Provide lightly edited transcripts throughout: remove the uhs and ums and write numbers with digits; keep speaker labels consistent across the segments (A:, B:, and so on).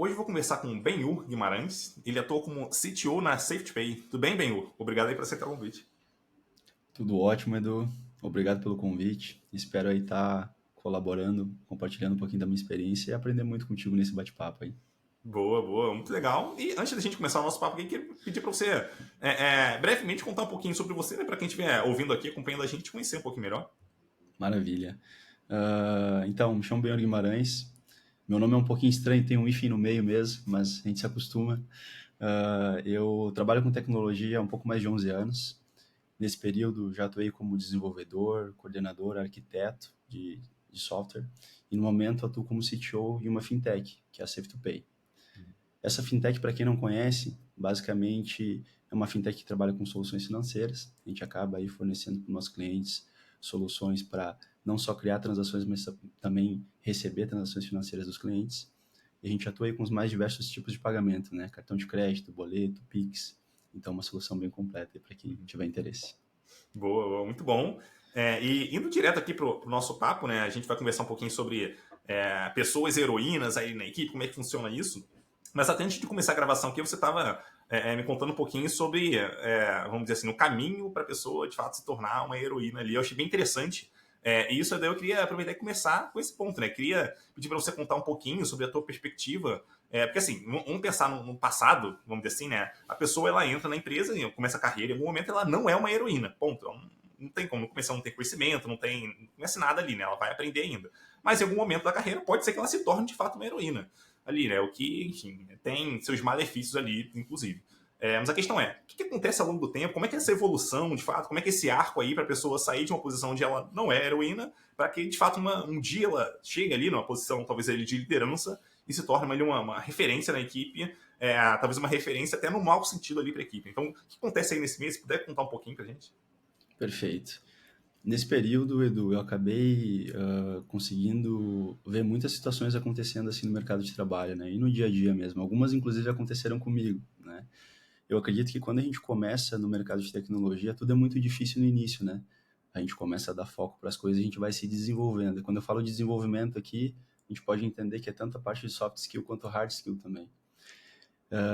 A: Hoje eu vou conversar com o Benhur Guimarães. Ele atuou como CTO na SafetyPay. Tudo bem, Benhur? Obrigado aí por aceitar o convite.
B: Tudo ótimo, Edu. Obrigado pelo convite. Espero aí estar colaborando, compartilhando um pouquinho da minha experiência e aprender muito contigo nesse bate-papo aí.
A: Boa, boa, muito legal. E antes da gente começar o nosso papo aqui, queria pedir para você brevemente contar um pouquinho sobre você, né, para quem estiver ouvindo aqui, acompanhando a gente, te conhecer um pouquinho melhor.
B: Maravilha. Então, me chamo Benhor Guimarães. Meu nome é um pouquinho estranho, tem um hífen no meio mesmo, mas a gente se acostuma. Eu trabalho com tecnologia há um pouco mais de 11 anos. Nesse período, já atuei como desenvolvedor, coordenador, arquiteto de software. E no momento, atuo como CTO em uma fintech, que é a Safe2Pay. Essa fintech, para quem não conhece, basicamente é uma fintech que trabalha com soluções financeiras. A gente acaba aí fornecendo para os nossos clientes soluções para não só criar transações, mas também receber transações financeiras dos clientes. E a gente atua aí com os mais diversos tipos de pagamento, né? Cartão de crédito, boleto, Pix. Então, uma solução bem completa para quem tiver interesse.
A: Boa, boa, muito bom. E indo direto aqui pro nosso papo, né, a gente vai conversar um pouquinho sobre pessoas heroínas aí na equipe, como é que funciona isso. Mas até antes de começar a gravação aqui, você estava me contando um pouquinho sobre, vamos dizer assim, o caminho para a pessoa de fato se tornar uma heroína ali. Eu achei bem interessante. E isso daí eu queria aproveitar e começar com esse ponto, né? Queria pedir para você contar um pouquinho sobre a tua perspectiva. Porque assim, vamos pensar no passado, vamos dizer assim, né? A pessoa ela entra na empresa e começa a carreira, em algum momento ela não é uma heroína, ponto. Ela não tem como, no começo ela não tem conhecimento, não conhece nada ali, né? Ela vai aprender ainda. Mas em algum momento da carreira pode ser que ela se torne de fato uma heroína ali, né? O que, enfim, tem seus malefícios ali, inclusive. Mas a questão é, o que acontece ao longo do tempo? Como é que é essa evolução, de fato? Como é que é esse arco aí para a pessoa sair de uma posição onde ela não é heroína para que, de fato, um dia ela chegue ali numa posição, talvez, ali, de liderança e se torne ali uma referência na equipe, talvez uma referência até no mau sentido ali para a equipe. Então, o que acontece aí nesse mês? Se puder contar um pouquinho para a gente.
B: Perfeito. Nesse período, Edu, eu acabei conseguindo ver muitas situações acontecendo assim no mercado de trabalho, né? E no dia a dia mesmo. Algumas, inclusive, aconteceram comigo, né? Eu acredito que quando a gente começa no mercado de tecnologia, tudo é muito difícil no início, né? A gente começa a dar foco para as coisas e a gente vai se desenvolvendo. E quando eu falo de desenvolvimento aqui, a gente pode entender que é tanto a parte de soft skill quanto hard skill também.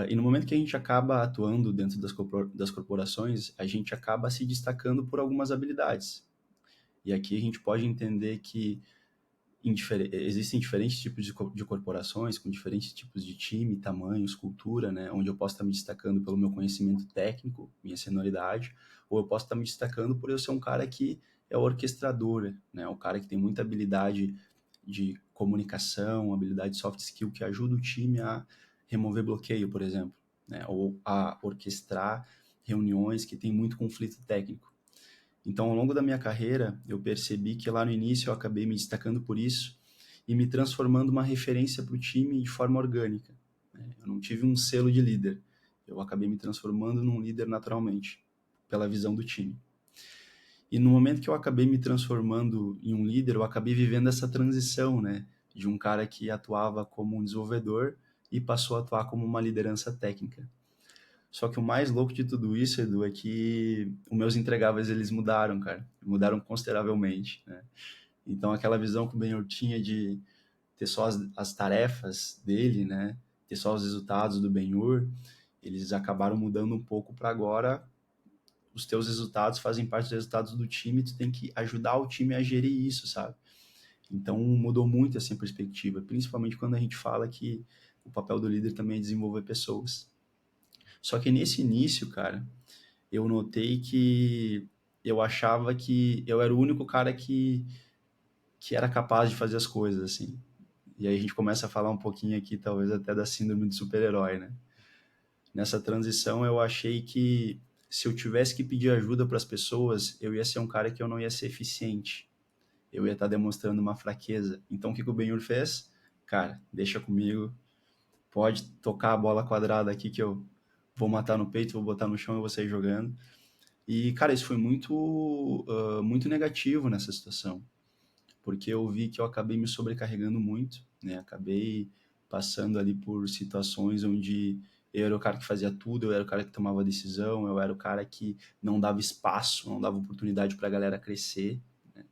B: E no momento que a gente acaba atuando dentro das corporações, a gente acaba se destacando por algumas habilidades. E aqui a gente pode entender que existem diferentes tipos de corporações, com diferentes tipos de time, tamanhos, cultura, né? Onde eu posso estar me destacando pelo meu conhecimento técnico, minha senioridade, ou eu posso estar me destacando por eu ser um cara que é o orquestrador, né? O cara que tem muita habilidade de comunicação, habilidade de soft skill que ajuda o time a remover bloqueio, por exemplo, né? Ou a orquestrar reuniões que tem muito conflito técnico. Então, ao longo da minha carreira, eu percebi que lá no início eu acabei me destacando por isso e me transformando uma referência para o time de forma orgânica, né? Eu não tive um selo de líder, eu acabei me transformando num líder naturalmente, pela visão do time. E no momento que eu acabei me transformando em um líder, eu acabei vivendo essa transição, né? De um cara que atuava como um desenvolvedor e passou a atuar como uma liderança técnica. Só que o mais louco de tudo isso, Edu, é que os meus entregáveis, eles mudaram, cara. Mudaram consideravelmente, né? Então, aquela visão que o Benhor tinha de ter só as tarefas dele, né? Ter só os resultados do Benhor, eles acabaram mudando um pouco para agora. Os teus resultados fazem parte dos resultados do time, tu tem que ajudar o time a gerir isso, sabe? Então, mudou muito essa perspectiva, principalmente quando a gente fala que o papel do líder também é desenvolver pessoas. Só que nesse início, cara, eu notei que eu achava que eu era o único cara que era capaz de fazer as coisas, assim. E aí a gente começa a falar um pouquinho aqui, talvez até da síndrome do super-herói, né? Nessa transição eu achei que se eu tivesse que pedir ajuda para as pessoas, eu ia ser um cara que eu não ia ser eficiente. Eu ia estar demonstrando uma fraqueza. Então o que o Benhur fez? Cara, deixa comigo, pode tocar a bola quadrada aqui que eu vou matar no peito, vou botar no chão e vou sair jogando. E, cara, isso foi muito negativo nessa situação, porque eu vi que eu acabei me sobrecarregando muito, né? Acabei passando ali por situações onde eu era o cara que fazia tudo, eu era o cara que tomava decisão, eu era o cara que não dava espaço, não dava oportunidade para a galera crescer, né?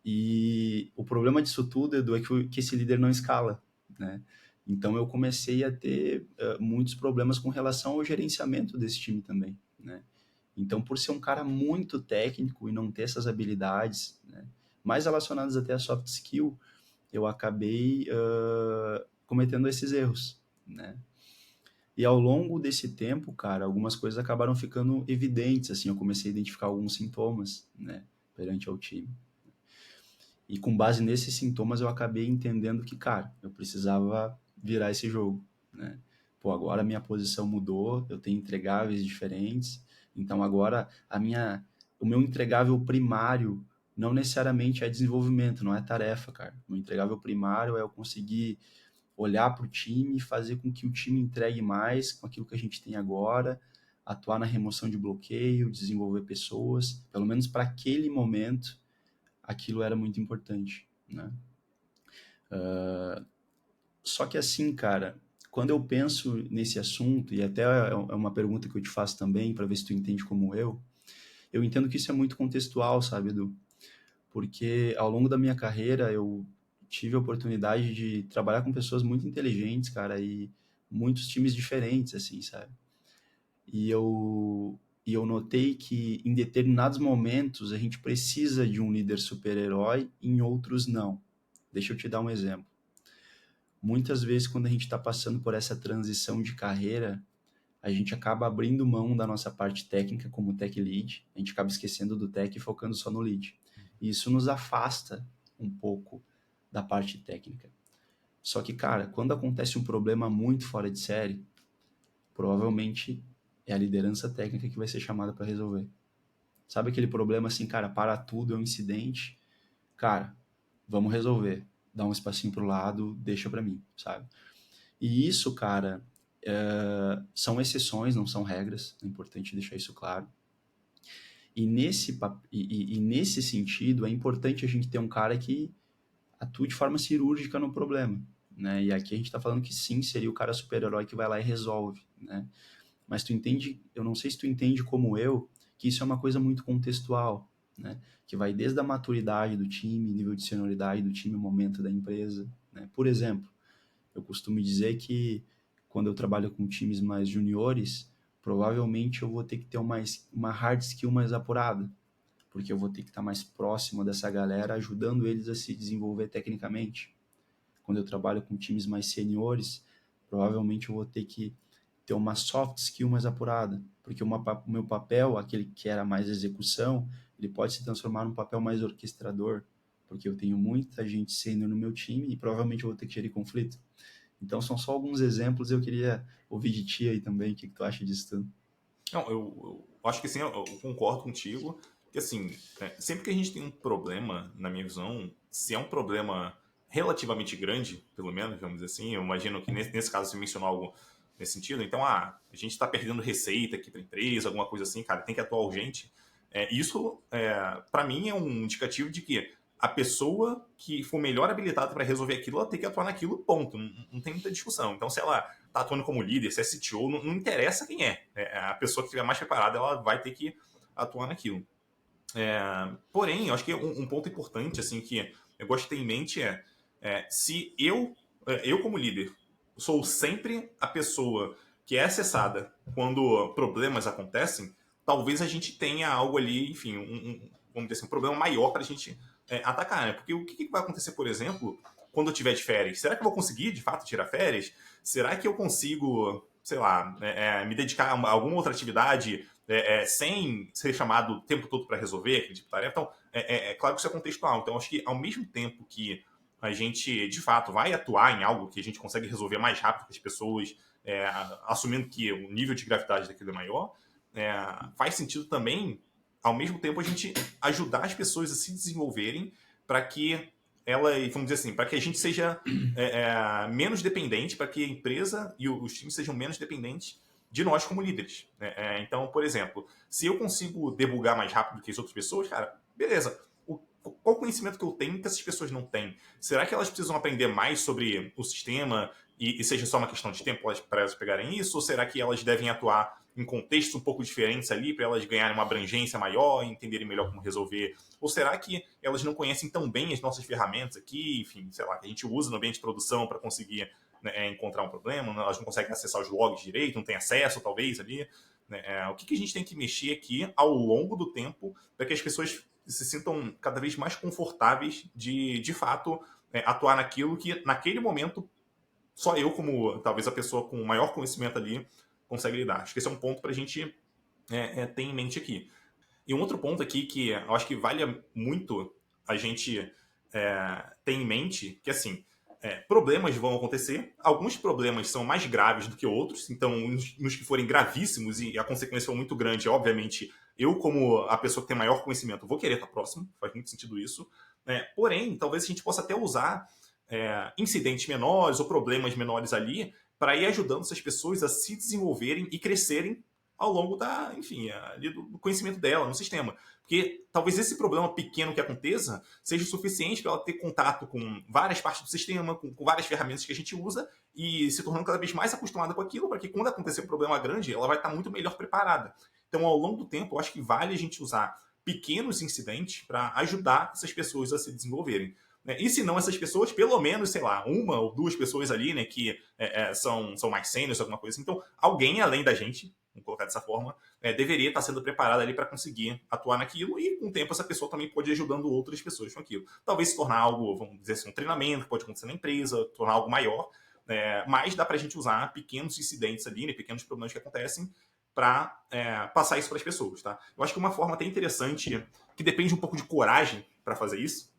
B: E o problema disso tudo, Edu, é que esse líder não escala, né? Então eu comecei a ter muitos problemas com relação ao gerenciamento desse time também, né? Então, por ser um cara muito técnico e não ter essas habilidades, né, mais relacionadas até a soft skill, eu acabei cometendo esses erros, né? E ao longo desse tempo, cara, algumas coisas acabaram ficando evidentes, assim, eu comecei a identificar alguns sintomas, né, perante ao time. E com base nesses sintomas eu acabei entendendo que, cara, eu precisava virar esse jogo, né? Pô, agora a minha posição mudou, eu tenho entregáveis diferentes, então agora o meu entregável primário não necessariamente é desenvolvimento, não é tarefa, cara. O meu entregável primário é eu conseguir olhar para o time e fazer com que o time entregue mais com aquilo que a gente tem agora, atuar na remoção de bloqueio, desenvolver pessoas, pelo menos para aquele momento, aquilo era muito importante, né? Só que assim, cara, quando eu penso nesse assunto, e até é uma pergunta que eu te faço também, para ver se tu entende como eu entendo que isso é muito contextual, sabe, Edu? Porque ao longo da minha carreira eu tive a oportunidade de trabalhar com pessoas muito inteligentes, cara, e muitos times diferentes, assim, sabe? E eu notei que em determinados momentos a gente precisa de um líder super-herói, em outros não. Deixa eu te dar um exemplo. Muitas vezes, quando a gente está passando por essa transição de carreira, a gente acaba abrindo mão da nossa parte técnica como tech lead, a gente acaba esquecendo do tech e focando só no lead. E isso nos afasta um pouco da parte técnica. Só que, cara, quando acontece um problema muito fora de série, provavelmente é a liderança técnica que vai ser chamada para resolver. Sabe aquele problema assim, cara, para tudo, é um incidente, cara, vamos resolver. Dá um espacinho pro lado, deixa para mim, sabe? E isso, cara, são exceções, não são regras, é importante deixar isso claro. E nesse sentido, é importante a gente ter um cara que atue de forma cirúrgica no problema, né? E aqui a gente está falando que sim, seria o cara super-herói que vai lá e resolve, né? Mas tu entende, eu não sei se tu entende como eu, que isso é uma coisa muito contextual, né? Que vai desde a maturidade do time, nível de senioridade do time, momento da empresa, né? Por exemplo, eu costumo dizer que quando eu trabalho com times mais juniores, provavelmente eu vou ter que ter uma hard skill mais apurada, porque eu vou ter que estar mais próximo dessa galera, ajudando eles a se desenvolver tecnicamente. Quando eu trabalho com times mais seniores, provavelmente eu vou ter que ter uma soft skill mais apurada, porque o meu papel, aquele que era mais execução, ele pode se transformar num papel mais orquestrador, porque eu tenho muita gente sênior no meu time e provavelmente eu vou ter que gerir conflito. Então são só alguns exemplos, eu queria ouvir de ti aí também, o que tu acha disso tudo?
A: Não, eu acho que sim, eu concordo contigo. Que assim, sempre que a gente tem um problema, na minha visão, se é um problema relativamente grande, pelo menos, vamos dizer assim, eu imagino que nesse caso você mencionou algo nesse sentido, então, a gente está perdendo receita aqui para a empresa, alguma coisa assim, cara, tem que atuar urgente. Isso, para mim, é um indicativo de que a pessoa que for melhor habilitada para resolver aquilo, ela tem que atuar naquilo, ponto. Não, não tem muita discussão. Então, se ela tá atuando como líder, se é CTO, não, não interessa quem é. A pessoa que estiver mais preparada, ela vai ter que atuar naquilo. Porém, eu acho que um ponto importante, assim, que eu gosto de ter em mente se eu como líder, sou sempre a pessoa que é acessada quando problemas acontecem, talvez a gente tenha algo ali, enfim, vamos dizer assim, um problema maior para a gente atacar, né? Porque o que vai acontecer, por exemplo, quando eu tiver de férias? Será que eu vou conseguir, de fato, tirar férias? Será que eu consigo, sei lá, me dedicar a alguma outra atividade sem ser chamado o tempo todo para resolver aquele tipo de tarefa? Então, é claro que isso é contextual. Então, acho que ao mesmo tempo que a gente, de fato, vai atuar em algo que a gente consegue resolver mais rápido que as pessoas, assumindo que o nível de gravidade daquilo é maior, faz sentido também, ao mesmo tempo, a gente ajudar as pessoas a se desenvolverem para que elas, vamos dizer assim, para que a gente seja menos dependente, para que a empresa e os times sejam menos dependentes de nós como líderes. Então, por exemplo, se eu consigo debugar mais rápido que as outras pessoas, cara, beleza. Qual conhecimento que eu tenho que essas pessoas não têm? Será que elas precisam aprender mais sobre o sistema e seja só uma questão de tempo para elas pegarem isso? Ou será que elas devem atuar em contextos um pouco diferentes ali para elas ganharem uma abrangência maior e entenderem melhor como resolver? Ou será que elas não conhecem tão bem as nossas ferramentas aqui, enfim, sei lá, que a gente usa no ambiente de produção para conseguir né, encontrar um problema, elas não conseguem acessar os logs direito, não tem acesso, talvez, ali. Né? O que a gente tem que mexer aqui ao longo do tempo para que as pessoas se sintam cada vez mais confortáveis de fato, atuar naquilo que, naquele momento, só eu, como talvez a pessoa com maior conhecimento ali, consegue lidar. Acho que esse é um ponto para a gente ter em mente aqui. E um outro ponto aqui que eu acho que vale muito a gente ter em mente, que assim, problemas vão acontecer, alguns problemas são mais graves do que outros, então nos que forem gravíssimos e a consequência for muito grande, obviamente, eu como a pessoa que tem maior conhecimento vou querer estar próximo, faz muito sentido isso, porém, talvez a gente possa até usar incidentes menores ou problemas menores ali para ir ajudando essas pessoas a se desenvolverem e crescerem ao longo da, enfim, ali do conhecimento dela no sistema. Porque talvez esse problema pequeno que aconteça seja o suficiente para ela ter contato com várias partes do sistema, com várias ferramentas que a gente usa e se tornando cada vez mais acostumada com aquilo, para que quando acontecer um problema grande, ela vai estar muito melhor preparada. Então, ao longo do tempo, eu acho que vale a gente usar pequenos incidentes para ajudar essas pessoas a se desenvolverem. E se não essas pessoas, pelo menos, sei lá, uma ou duas pessoas ali, né, que são mais sêniores, alguma coisa assim. Então, alguém além da gente, vamos colocar dessa forma, deveria estar sendo preparada ali para conseguir atuar naquilo e com o tempo essa pessoa também pode ir ajudando outras pessoas com aquilo. Talvez se tornar algo, vamos dizer assim, um treinamento que pode acontecer na empresa, tornar algo maior, mas dá para a gente usar pequenos incidentes ali, né, pequenos problemas que acontecem para passar isso para as pessoas, tá? Eu acho que uma forma até interessante, que depende um pouco de coragem para fazer isso,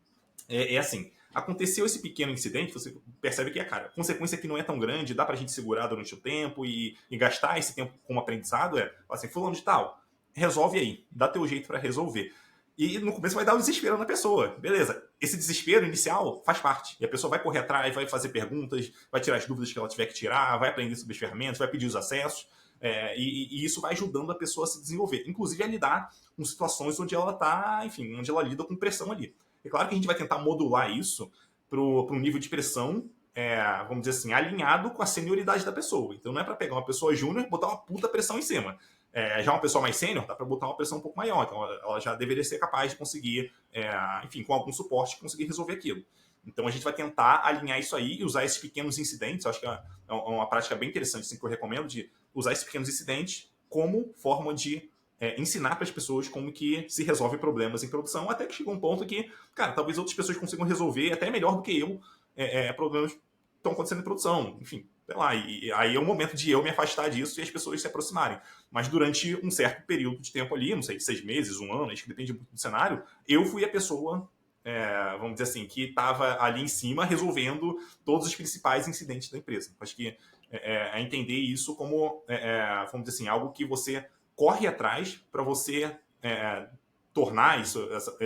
A: assim, aconteceu esse pequeno incidente, você percebe que, cara, a consequência que não é tão grande, dá pra gente segurar durante o tempo e gastar esse tempo como aprendizado, assim, fulano de tal, resolve aí, dá teu jeito para resolver. E no começo vai dar um desespero na pessoa, beleza. Esse desespero inicial faz parte. E a pessoa vai correr atrás, vai fazer perguntas, vai tirar as dúvidas que ela tiver que tirar, vai aprender sobre as ferramentas, vai pedir os acessos. E isso vai ajudando a pessoa a se desenvolver. Inclusive a lidar com situações onde ela tá, enfim, onde ela lida com pressão ali. É claro que a gente vai tentar modular isso para um nível de pressão, vamos dizer assim, alinhado com a senioridade da pessoa. Então não é para pegar uma pessoa júnior e botar uma puta pressão em cima. Já uma pessoa mais sênior, dá para botar uma pressão um pouco maior. Então ela já deveria ser capaz de conseguir, enfim, com algum suporte, conseguir resolver aquilo. Então a gente vai tentar alinhar isso aí e usar esses pequenos incidentes. Eu acho que é uma prática bem interessante assim, que eu recomendo, de usar esses pequenos incidentes como forma de ensinar para as pessoas como que se resolve problemas em produção, até que chega um ponto que, cara, talvez outras pessoas consigam resolver até melhor do que eu problemas que estão acontecendo em produção. Enfim, sei lá, e aí é o momento de eu me afastar disso e as pessoas se aproximarem. Mas durante um certo período de tempo ali, não sei, 6 meses, um ano, acho que depende muito do cenário, eu fui a pessoa, vamos dizer assim, que estava ali em cima resolvendo todos os principais incidentes da empresa. Acho que entender isso como, vamos dizer assim, algo que você corre atrás para você tornar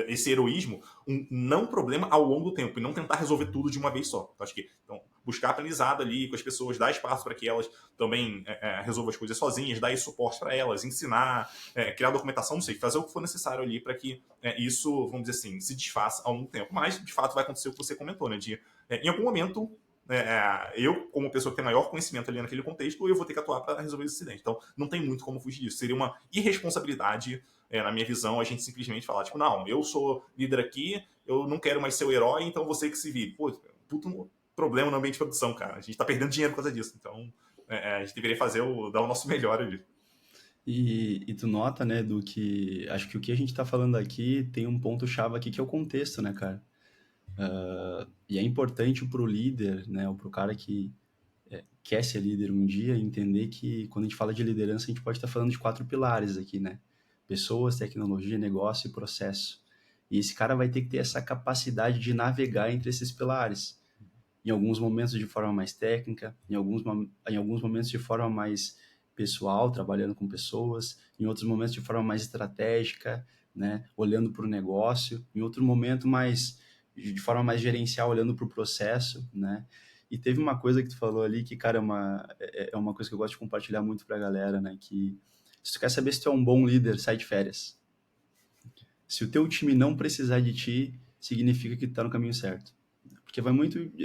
A: esse heroísmo um não problema ao longo do tempo e não tentar resolver tudo de uma vez só. Então, acho que buscar aprendizado ali com as pessoas, dar espaço para que elas também resolvam as coisas sozinhas, dar esse suporte para elas, ensinar, criar documentação, não sei, fazer o que for necessário ali para que isso, vamos dizer assim, se desfaça ao longo do tempo. Mas, de fato, vai acontecer o que você comentou, né? Em algum momento eu, como pessoa que tem maior conhecimento ali naquele contexto, eu vou ter que atuar para resolver esse incidente. Então, não tem muito como fugir disso. Seria uma irresponsabilidade, na minha visão, a gente simplesmente falar, tipo, não, eu sou líder aqui, eu não quero mais ser o herói, então você que se vire. Pô, puto problema no ambiente de produção, cara. A gente tá perdendo dinheiro por causa disso. Então, a gente deveria dar o nosso melhor ali.
B: E tu nota, né, do que... Acho que o que a gente tá falando aqui tem um ponto-chave aqui que é o contexto, né, cara? E é importante pro líder, né, ou pro cara que quer ser líder um dia, entender que quando a gente fala de liderança, a gente pode estar falando de 4 pilares aqui, né? Pessoas, tecnologia, negócio e processo. E esse cara vai ter que ter essa capacidade de navegar entre esses pilares. Em alguns momentos de forma mais técnica, em alguns momentos de forma mais pessoal, trabalhando com pessoas, em outros momentos de forma mais estratégica, né? Olhando para o negócio, em outro momento de forma mais gerencial, olhando para o processo, né? E teve uma coisa que tu falou ali que, cara, é uma coisa que eu gosto de compartilhar muito pra galera, né? Que se tu quer saber se tu é um bom líder, sai de férias. Se o teu time não precisar de ti, significa que tu tá no caminho certo. Porque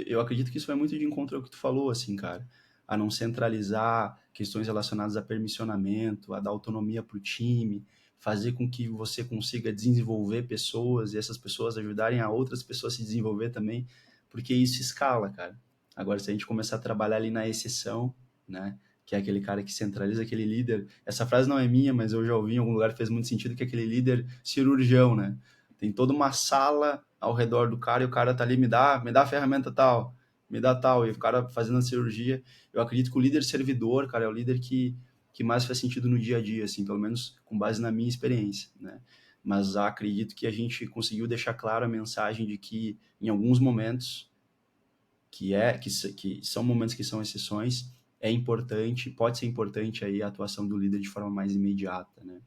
B: eu acredito que isso vai muito de encontro ao que tu falou, assim, cara. A não centralizar questões relacionadas a permissionamento, a dar autonomia pro time, fazer com que você consiga desenvolver pessoas e essas pessoas ajudarem a outras pessoas a se desenvolver também, porque isso escala, cara. Agora, se a gente começar a trabalhar ali na exceção, né, que é aquele cara que centraliza, aquele líder, essa frase não é minha, mas eu já ouvi em algum lugar que fez muito sentido, que é aquele líder cirurgião, né? Tem toda uma sala ao redor do cara e o cara tá ali, me dá a ferramenta tal, me dá tal, e o cara fazendo a cirurgia. Eu acredito que o líder servidor, cara, é o líder que mais faz sentido no dia a dia, assim, pelo menos com base na minha experiência, né? Mas acredito que a gente conseguiu deixar claro a mensagem de que em alguns momentos que são momentos que são exceções, é importante, pode ser importante aí a atuação do líder de forma mais imediata, né?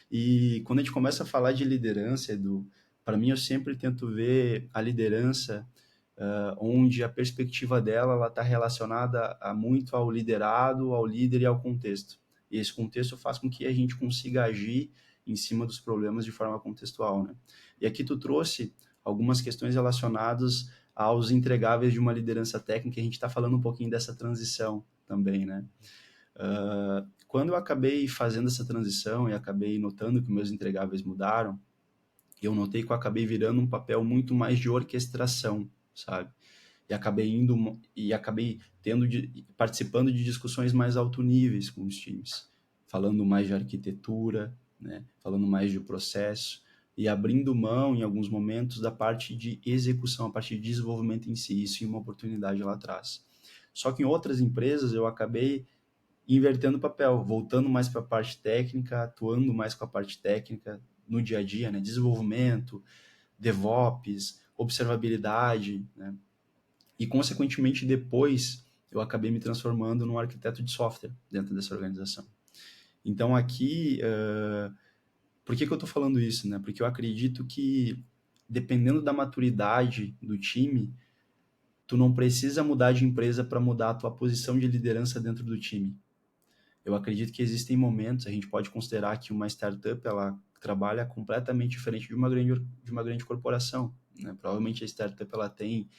B: E quando a gente começa a falar de liderança, Edu, para mim eu sempre tento ver a liderança onde a perspectiva dela ela está relacionada muito ao liderado, ao líder e ao contexto. E esse contexto faz com que a gente consiga agir em cima dos problemas de forma contextual, né? E aqui tu trouxe algumas questões relacionadas aos entregáveis de uma liderança técnica. A gente está falando um pouquinho dessa transição também, né? Quando eu acabei fazendo essa transição e acabei notando que meus entregáveis mudaram, eu notei que eu acabei virando um papel muito mais de orquestração, sabe? E acabei participando de discussões mais alto níveis com os times, falando mais de arquitetura, né? Falando mais de processo e abrindo mão em alguns momentos da parte de execução, a parte de desenvolvimento em si, isso em uma oportunidade lá atrás. Só que em outras empresas eu acabei invertendo o papel, voltando mais para a parte técnica, atuando mais com a parte técnica no dia a dia, né? Desenvolvimento, DevOps, observabilidade, né? E, consequentemente, depois eu acabei me transformando num arquiteto de software dentro dessa organização. Então, aqui, por que eu estou falando isso? Né? Porque eu acredito que, dependendo da maturidade do time, tu não precisa mudar de empresa para mudar a tua posição de liderança dentro do time. Eu acredito que existem momentos, a gente pode considerar que uma startup ela trabalha completamente diferente de uma grande corporação. Né? Provavelmente a startup ela tem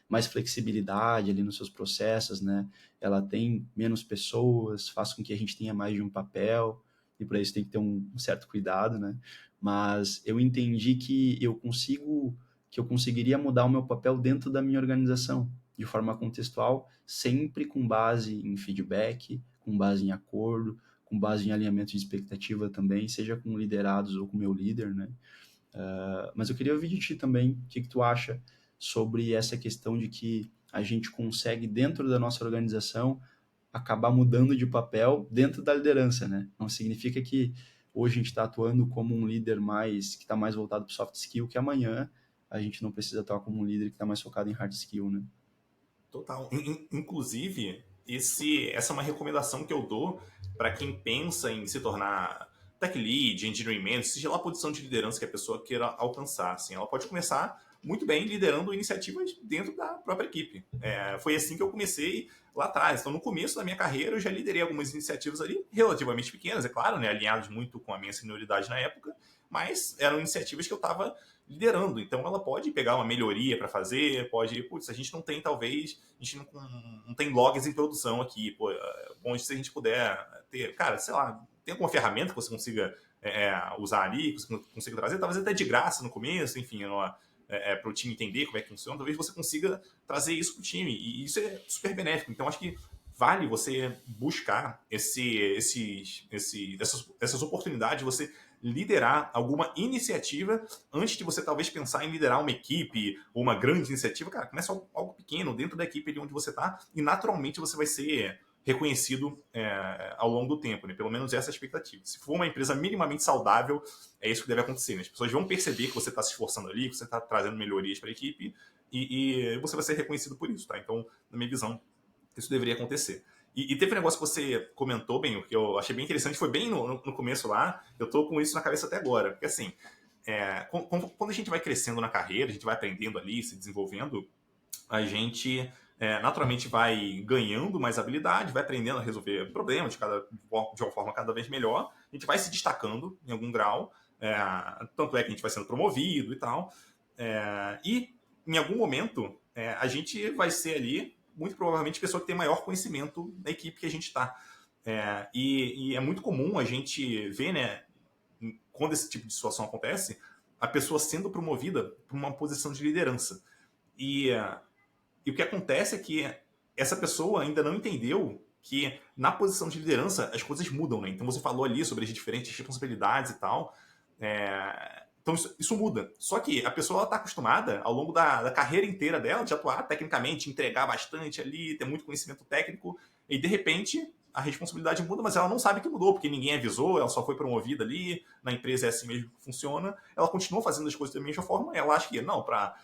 B: mais flexibilidade ali nos seus processos, né? Ela tem menos pessoas, faz com que a gente tenha mais de um papel, e para isso tem que ter um certo cuidado, né? Mas eu entendi que eu conseguiria mudar o meu papel dentro da minha organização, de forma contextual, sempre com base em feedback, com base em acordo, com base em alinhamento de expectativa também, seja com liderados ou com meu líder, né? Mas eu queria ouvir de ti também, o que tu acha sobre essa questão de que a gente consegue, dentro da nossa organização, acabar mudando de papel dentro da liderança, né? Não significa que hoje a gente está atuando como um líder que está mais voltado para soft skill, que amanhã a gente não precisa atuar como um líder que está mais focado em hard skill, né?
A: Total. Inclusive, essa é uma recomendação que eu dou para quem pensa em se tornar tech lead, engineering manager, seja lá a posição de liderança que a pessoa queira alcançar. Assim, ela pode começar muito bem liderando iniciativas dentro da própria equipe. Foi assim que eu comecei lá atrás. Então, no começo da minha carreira, eu já liderei algumas iniciativas ali, relativamente pequenas, é claro, né, alinhadas muito com a minha senioridade na época, mas eram iniciativas que eu estava liderando. Então, ela pode pegar uma melhoria para fazer, pode, putz, a gente não tem, talvez, a gente não tem logs em produção aqui, pô, bom se a gente puder ter, cara, sei lá, tem alguma ferramenta que você consiga usar ali, que você consiga trazer, talvez até de graça no começo, enfim, para o time entender como é que funciona, talvez você consiga trazer isso para o time, e isso é super benéfico. Então, acho que vale você buscar essas oportunidades, você liderar alguma iniciativa antes de você talvez pensar em liderar uma equipe ou uma grande iniciativa. Cara, começa algo pequeno dentro da equipe ali onde você está e naturalmente você vai ser reconhecido ao longo do tempo, né? Pelo menos essa é a expectativa. Se for uma empresa minimamente saudável, é isso que deve acontecer, né? As pessoas vão perceber que você está se esforçando ali, que você está trazendo melhorias para a equipe e você vai ser reconhecido por isso, tá? Então, na minha visão, isso deveria acontecer. E teve um negócio que você comentou, bem, que eu achei bem interessante, foi bem no começo lá, eu tô com isso na cabeça até agora, porque assim, quando a gente vai crescendo na carreira, a gente vai aprendendo ali, se desenvolvendo, a gente naturalmente vai ganhando mais habilidade, vai aprendendo a resolver problemas de uma forma cada vez melhor, a gente vai se destacando em algum grau, tanto é que a gente vai sendo promovido e tal, e em algum momento a gente vai ser ali, muito provavelmente, a pessoa que tem maior conhecimento da equipe que a gente está. E é muito comum a gente ver, né, quando esse tipo de situação acontece, a pessoa sendo promovida para uma posição de liderança. E o que acontece é que essa pessoa ainda não entendeu que na posição de liderança as coisas mudam, né? Então você falou ali sobre as diferentes responsabilidades e tal. Então isso muda. Só que a pessoa está acostumada ao longo da carreira inteira dela de atuar tecnicamente, entregar bastante ali, ter muito conhecimento técnico, e de repente a responsabilidade muda, mas ela não sabe que mudou, porque ninguém avisou, ela só foi promovida ali, na empresa é assim mesmo que funciona, ela continua fazendo as coisas da mesma forma, ela acha que não, para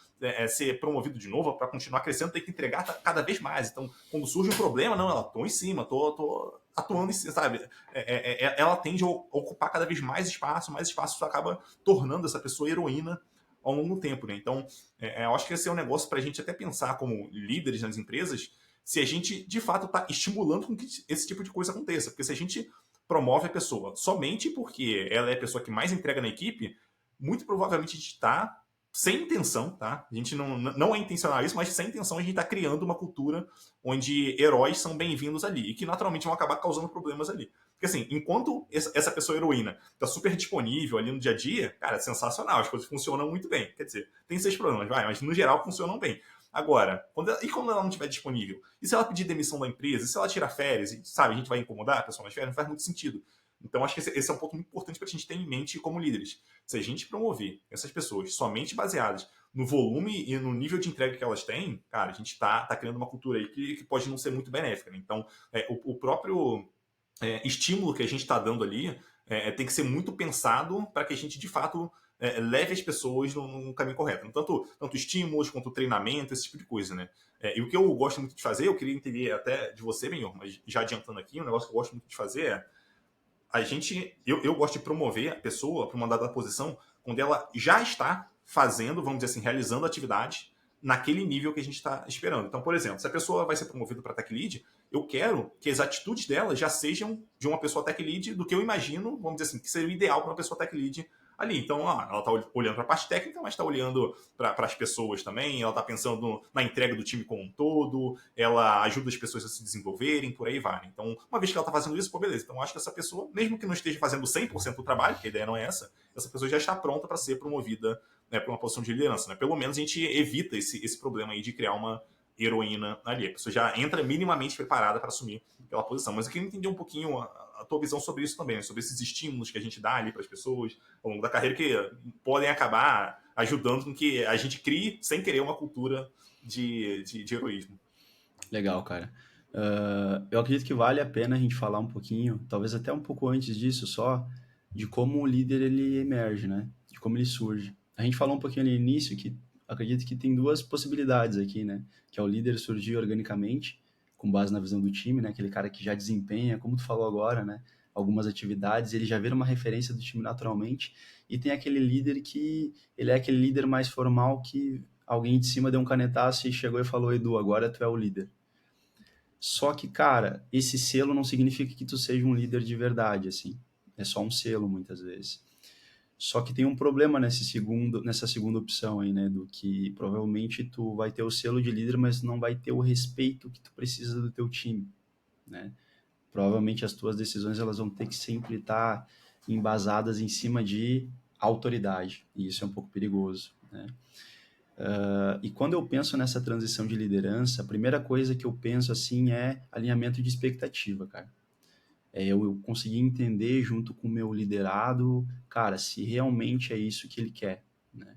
A: ser promovido de novo, para continuar crescendo, tem que entregar cada vez mais. Então, quando surge um problema, não, ela tô em cima, tô atuando em cima, sabe? Ela tende a ocupar cada vez mais espaço isso acaba tornando essa pessoa heroína ao longo do tempo, né? Então, eu acho que esse é um negócio para a gente até pensar como líderes nas empresas, se a gente de fato está estimulando com que esse tipo de coisa aconteça. Porque se a gente promove a pessoa somente porque ela é a pessoa que mais entrega na equipe, muito provavelmente a gente está sem intenção, tá? A gente não é intencional isso, mas sem intenção a gente está criando uma cultura onde heróis são bem-vindos ali e que naturalmente vão acabar causando problemas ali. Porque assim, enquanto essa pessoa heroína está super disponível ali no dia a dia, cara, é sensacional, as coisas funcionam muito bem. Quer dizer, tem seus problemas, mas no geral funcionam bem. Agora, quando ela não estiver disponível? E se ela pedir demissão da empresa? E se ela tirar férias? E, sabe, a gente vai incomodar a pessoa nas férias? Não faz muito sentido. Então, acho que esse é um ponto muito importante para a gente ter em mente como líderes. Se a gente promover essas pessoas somente baseadas no volume e no nível de entrega que elas têm, cara, a gente está criando uma cultura aí que pode não ser muito benéfica, né? Então, o próprio estímulo que a gente está dando ali tem que ser muito pensado para que a gente, de fato, leve as pessoas no caminho correto. Tanto estímulos quanto treinamento, esse tipo de coisa, né? E o que eu gosto muito de fazer, eu queria entender até de você, Benhor, mas já adiantando aqui, um negócio que eu gosto muito de fazer eu gosto de promover a pessoa para uma dada posição quando ela já está fazendo, vamos dizer assim, realizando atividade naquele nível que a gente está esperando. Então, por exemplo, se a pessoa vai ser promovida para tech lead, eu quero que as atitudes dela já sejam de uma pessoa tech lead do que eu imagino, vamos dizer assim, que seria o ideal para uma pessoa tech lead ali. Então, ela está olhando para a parte técnica, mas está olhando para as pessoas também, ela está pensando na entrega do time como um todo, ela ajuda as pessoas a se desenvolverem, por aí vai. Então, uma vez que ela está fazendo isso, pô, beleza. Então, eu acho que essa pessoa, mesmo que não esteja fazendo 100% do trabalho, que a ideia não é essa pessoa já está pronta para ser promovida, né, para uma posição de liderança. Né? Pelo menos a gente evita esse problema aí de criar uma heroína ali. A pessoa já entra minimamente preparada para assumir aquela posição. Mas eu queria entender um pouquinho a tua visão sobre isso também, né? Sobre esses estímulos que a gente dá ali para as pessoas ao longo da carreira que podem acabar ajudando com que a gente crie, sem querer, uma cultura de heroísmo.
B: Legal, cara. Eu acredito que vale a pena a gente falar um pouquinho, talvez até um pouco antes disso, só de como o líder ele emerge, né? De como ele surge. A gente falou um pouquinho ali no início que acredito que tem duas possibilidades aqui, né? Que é o líder surgir organicamente, com base na visão do time, né? Aquele cara que já desempenha, como tu falou agora, né? Algumas atividades, ele já vira uma referência do time naturalmente. E tem aquele líder que ele é aquele líder mais formal que alguém de cima deu um canetaço e chegou e falou: Edu, agora tu é o líder. Só que, cara, esse selo não significa que tu seja um líder de verdade, assim. É só um selo, muitas vezes. Só que tem um problema nessa segunda opção aí, né? Do que provavelmente tu vai ter o selo de líder, mas não vai ter o respeito que tu precisa do teu time, né? Provavelmente as tuas decisões elas vão ter que sempre estar embasadas em cima de autoridade. E isso é um pouco perigoso, né? E quando eu penso nessa transição de liderança, a primeira coisa que eu penso assim é alinhamento de expectativa, cara. Eu conseguir entender junto com o meu liderado, cara, se realmente é isso que ele quer, né?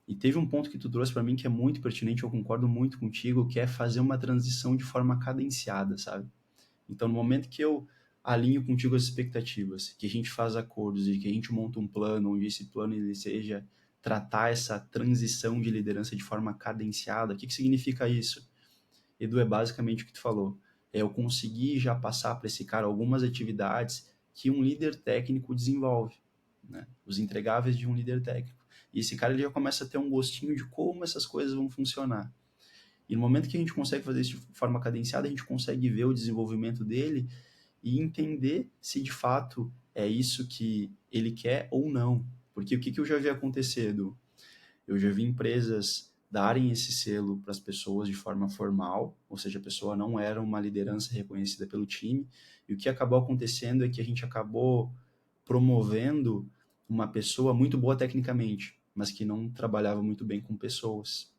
B: E teve um ponto que tu trouxe para mim que é muito pertinente, eu concordo muito contigo, que é fazer uma transição de forma cadenciada, sabe? Então, no momento que eu alinho contigo as expectativas, que a gente faz acordos e que a gente monta um plano, onde esse plano ele seja tratar essa transição de liderança de forma cadenciada, o que significa isso? Edu, é basicamente o que tu falou. É eu conseguir já passar para esse cara algumas atividades que um líder técnico desenvolve, né? Os entregáveis de um líder técnico. E esse cara ele já começa a ter um gostinho de como essas coisas vão funcionar. E no momento que a gente consegue fazer isso de forma cadenciada, a gente consegue ver o desenvolvimento dele e entender se de fato é isso que ele quer ou não. Porque o que eu já vi acontecer, Edu? Eu já vi empresas darem esse selo para as pessoas de forma formal, ou seja, a pessoa não era uma liderança reconhecida pelo time, e o que acabou acontecendo é que a gente acabou promovendo uma pessoa muito boa tecnicamente, mas que não trabalhava muito bem com pessoas.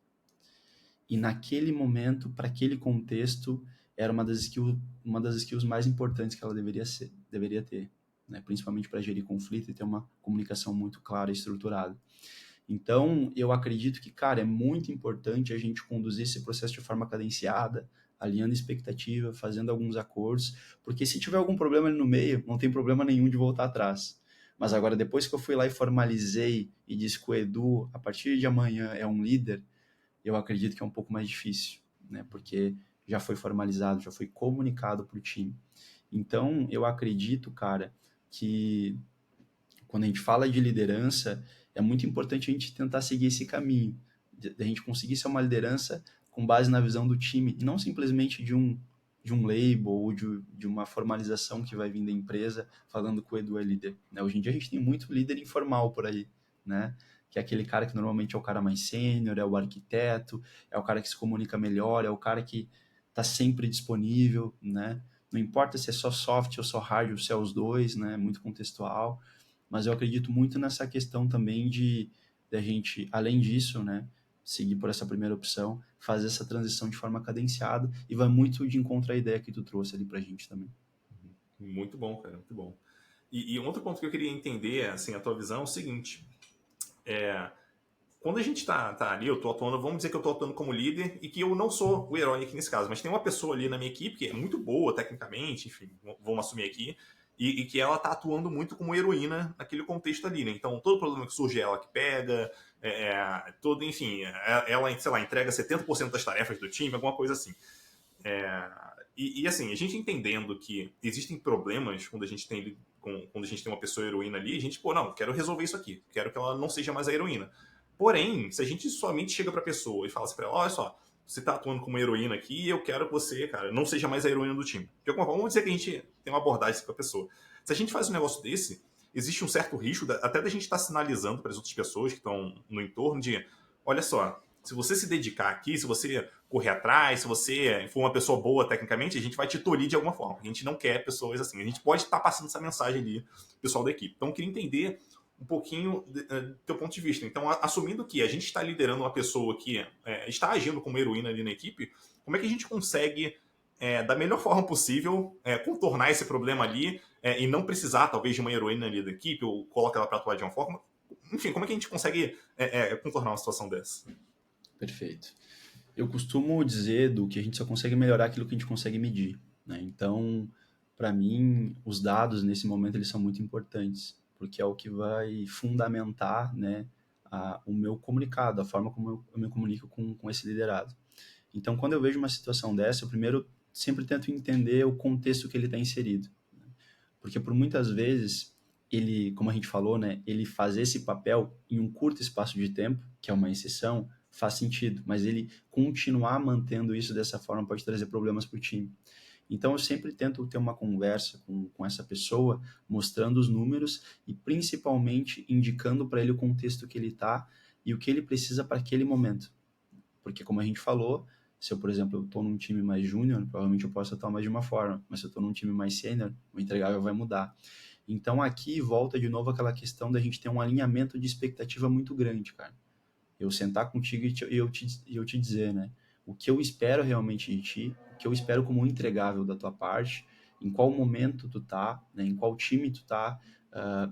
B: e naquele momento, para aquele contexto, era uma das skills mais importantes que ela deveria ter, né? Principalmente para gerir conflito e ter uma comunicação muito clara e estruturada. Então, eu acredito que, cara, é muito importante a gente conduzir esse processo de forma cadenciada, alinhando expectativa, fazendo alguns acordos, porque se tiver algum problema ali no meio, não tem problema nenhum de voltar atrás. Mas agora, depois que eu fui lá e formalizei e disse que o Edu, a partir de amanhã, é um líder, eu acredito que é um pouco mais difícil, né? Porque já foi formalizado, já foi comunicado para o time. Então, eu acredito, cara, que quando a gente fala de liderança, é muito importante a gente tentar seguir esse caminho, a gente conseguir ser uma liderança com base na visão do time, e não simplesmente de um label ou de uma formalização que vai vir da empresa falando que o Edu é líder. Né? Hoje em dia a gente tem muito líder informal por aí, né? Que é aquele cara que normalmente é o cara mais sênior, é o arquiteto, é o cara que se comunica melhor, é o cara que está sempre disponível, né? Não importa se é só soft ou só hard, ou se é os dois, né? Muito contextual. Mas eu acredito muito nessa questão também de a gente, além disso, né, seguir por essa primeira opção, fazer essa transição de forma cadenciada e vai muito de encontro à ideia que tu trouxe ali pra gente também.
A: Muito bom, cara, muito bom. E um outro ponto que eu queria entender, assim, a tua visão é o seguinte: quando a gente tá ali, eu tô atuando, vamos dizer que eu tô atuando como líder e que eu não sou o herói aqui nesse caso, mas tem uma pessoa ali na minha equipe que é muito boa tecnicamente, enfim, vamos assumir aqui, e que ela tá atuando muito como heroína naquele contexto ali, né? Então, todo problema que surge é ela que pega, todo, enfim, ela, sei lá, entrega 70% das tarefas do time, alguma coisa assim. E assim, a gente entendendo que existem problemas quando a gente tem quando a gente tem uma pessoa heroína ali, a gente, pô, não, quero resolver isso aqui, quero que ela não seja mais a heroína. Porém, se a gente somente chega pra pessoa e fala assim pra ela, olha só, você tá atuando como heroína aqui e eu quero que você, cara, não seja mais a heroína do time. De alguma forma, vamos dizer que a gente tem uma abordagem com a pessoa. Se a gente faz um negócio desse, existe um certo risco até da gente estar sinalizando para as outras pessoas que estão no entorno de, olha só, se você se dedicar aqui, se você correr atrás, se você for uma pessoa boa tecnicamente, a gente vai te tolir de alguma forma. A gente não quer pessoas assim. A gente pode estar passando essa mensagem ali, pessoal da equipe. Então, eu queria entender um pouquinho do teu ponto de vista. Então, assumindo que a gente está liderando uma pessoa que está agindo como heroína ali na equipe, como é que a gente consegue, da melhor forma possível, contornar esse problema ali e não precisar, talvez, de uma heroína ali da equipe ou colocar ela para atuar de uma forma? Enfim, como é que a gente consegue contornar uma situação dessa?
B: Perfeito. Eu costumo dizer do que a gente só consegue melhorar aquilo que a gente consegue medir, né? Então, para mim, os dados nesse momento eles são muito importantes, porque é o que vai fundamentar, né, o meu comunicado, a forma como eu me comunico com esse liderado. Então, quando eu vejo uma situação dessa, eu primeiro sempre tento entender o contexto que ele está inserido, né? Porque por muitas vezes ele, como a gente falou, né, ele fazer esse papel em um curto espaço de tempo, que é uma exceção, faz sentido, mas ele continuar mantendo isso dessa forma pode trazer problemas para o time. Então, eu sempre tento ter uma conversa com essa pessoa, mostrando os números e principalmente indicando para ele o contexto que ele está e o que ele precisa para aquele momento. Porque, como a gente falou, se eu, por exemplo, eu estou num time mais júnior, provavelmente eu posso atuar mais de uma forma, mas se eu estou num time mais sênior, o entregável vai mudar. Então, aqui volta de novo aquela questão da gente ter um alinhamento de expectativa muito grande, cara. Eu sentar contigo e eu te dizer, né? O que eu espero realmente de ti, o que eu espero como um entregável da tua parte, em qual momento tu tá, né? Em qual time tu tá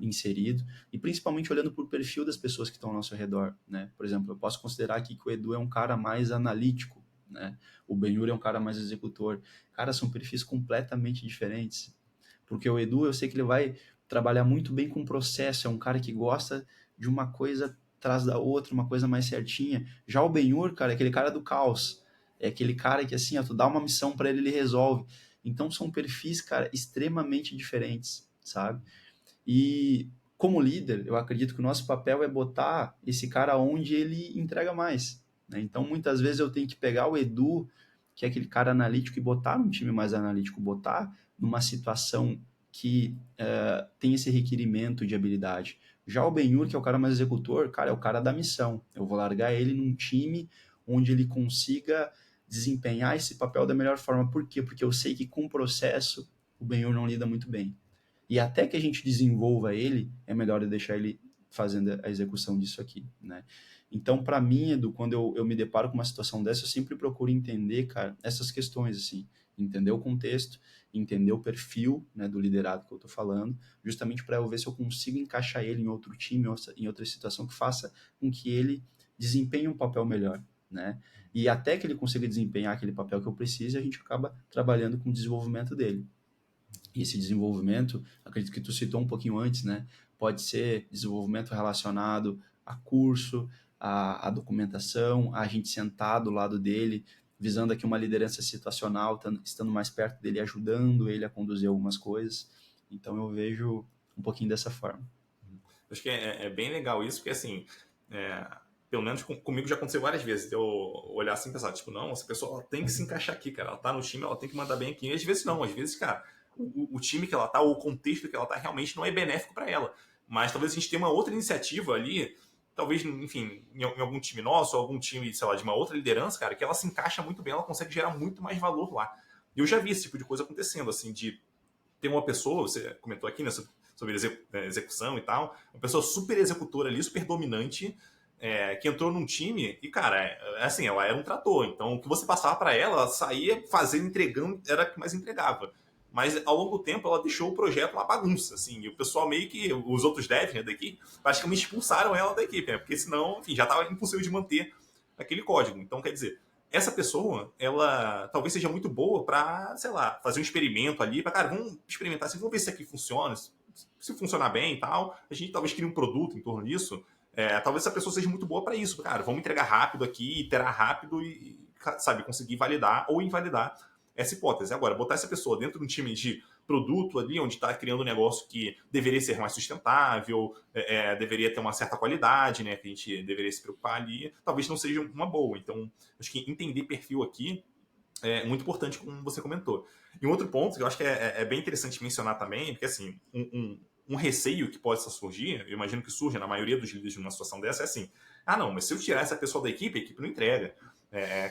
B: inserido, e principalmente olhando por perfil das pessoas que estão ao nosso redor, né? Por exemplo, eu posso considerar aqui que o Edu é um cara mais analítico, né? O Benhur é um cara mais executor. Cara, são perfis completamente diferentes. Porque o Edu, eu sei que ele vai trabalhar muito bem com o processo, é um cara que gosta de uma coisa atrás da outra, uma coisa mais certinha. Já o Benhur, cara, é aquele cara do caos. É aquele cara que, assim, ó, tu dá uma missão para ele, ele resolve. Então, são perfis, cara, extremamente diferentes, sabe? E como líder, eu acredito que o nosso papel é botar esse cara onde ele entrega mais, né? Então, muitas vezes eu tenho que pegar o Edu, que é aquele cara analítico, e botar num time mais analítico, botar numa situação que tem esse requerimento de habilidade. Já o Benhur, que é o cara mais executor, cara, é o cara da missão. Eu vou largar ele num time onde ele consiga desempenhar esse papel da melhor forma. Por quê? Porque eu sei que com o processo o Benhur não lida muito bem. E até que a gente desenvolva ele, é melhor eu deixar ele fazendo a execução disso aqui, né? Então, para mim, Edu, quando eu me deparo com uma situação dessa, eu sempre procuro entender, cara, essas questões, assim, entender o contexto, entender o perfil, né, do liderado que eu estou falando, justamente para eu ver se eu consigo encaixar ele em outro time, em outra situação que faça com que ele desempenhe um papel melhor, né? E até que ele consiga desempenhar aquele papel que eu preciso, a gente acaba trabalhando com o desenvolvimento dele. E esse desenvolvimento, acredito que tu citou um pouquinho antes, né? Pode ser desenvolvimento relacionado a curso, a documentação, a gente sentar do lado dele, visando aqui uma liderança situacional, estando mais perto dele, ajudando ele a conduzir algumas coisas. Então eu vejo um pouquinho dessa forma.
A: Acho que é bem legal isso, porque assim, é, pelo menos comigo já aconteceu várias vezes, eu olhar assim e pensar, tipo, não, essa pessoa ela tem que se encaixar aqui, cara, ela tá no time, ela tem que mandar bem aqui. E às vezes não, às vezes, cara, o time que ela tá, ou o contexto que ela tá, realmente não é benéfico para ela. Mas talvez a gente tenha uma outra iniciativa ali, talvez, enfim, em algum time nosso, ou algum time, sei lá, de uma outra liderança, cara, que ela se encaixa muito bem, ela consegue gerar muito mais valor lá. E eu já vi esse tipo de coisa acontecendo, assim, de ter uma pessoa, você comentou aqui, né, sobre execução e tal, uma pessoa super executora ali, super dominante, que entrou num time e, cara, assim, ela era um trator. Então, o que você passava para ela, ela saía fazendo, entregando, era o que mais entregava. Mas, ao longo do tempo, ela deixou o projeto uma bagunça, assim, e o pessoal meio que, os outros devs, né, da equipe, praticamente expulsaram ela da equipe, né, porque senão, enfim, já estava impossível de manter aquele código. Então, quer dizer, essa pessoa, ela talvez seja muito boa para, sei lá, fazer um experimento ali, para, cara, vamos experimentar assim, vamos ver se isso aqui funciona, se funcionar bem e tal, a gente talvez crie um produto em torno disso. Talvez essa pessoa seja muito boa para isso, cara, vamos entregar rápido aqui, iterar rápido e, sabe, conseguir validar ou invalidar essa hipótese. Agora, botar essa pessoa dentro de um time de produto ali, onde está criando um negócio que deveria ser mais sustentável, deveria ter uma certa qualidade, né, que a gente deveria se preocupar ali, talvez não seja uma boa. Então, acho que entender perfil aqui é muito importante, como você comentou. E um outro ponto que eu acho que é bem interessante mencionar também, porque assim, um receio que pode surgir, eu imagino que surge na maioria dos líderes numa situação dessa, é assim, ah não, mas se eu tirar essa pessoa da equipe, a equipe não entrega.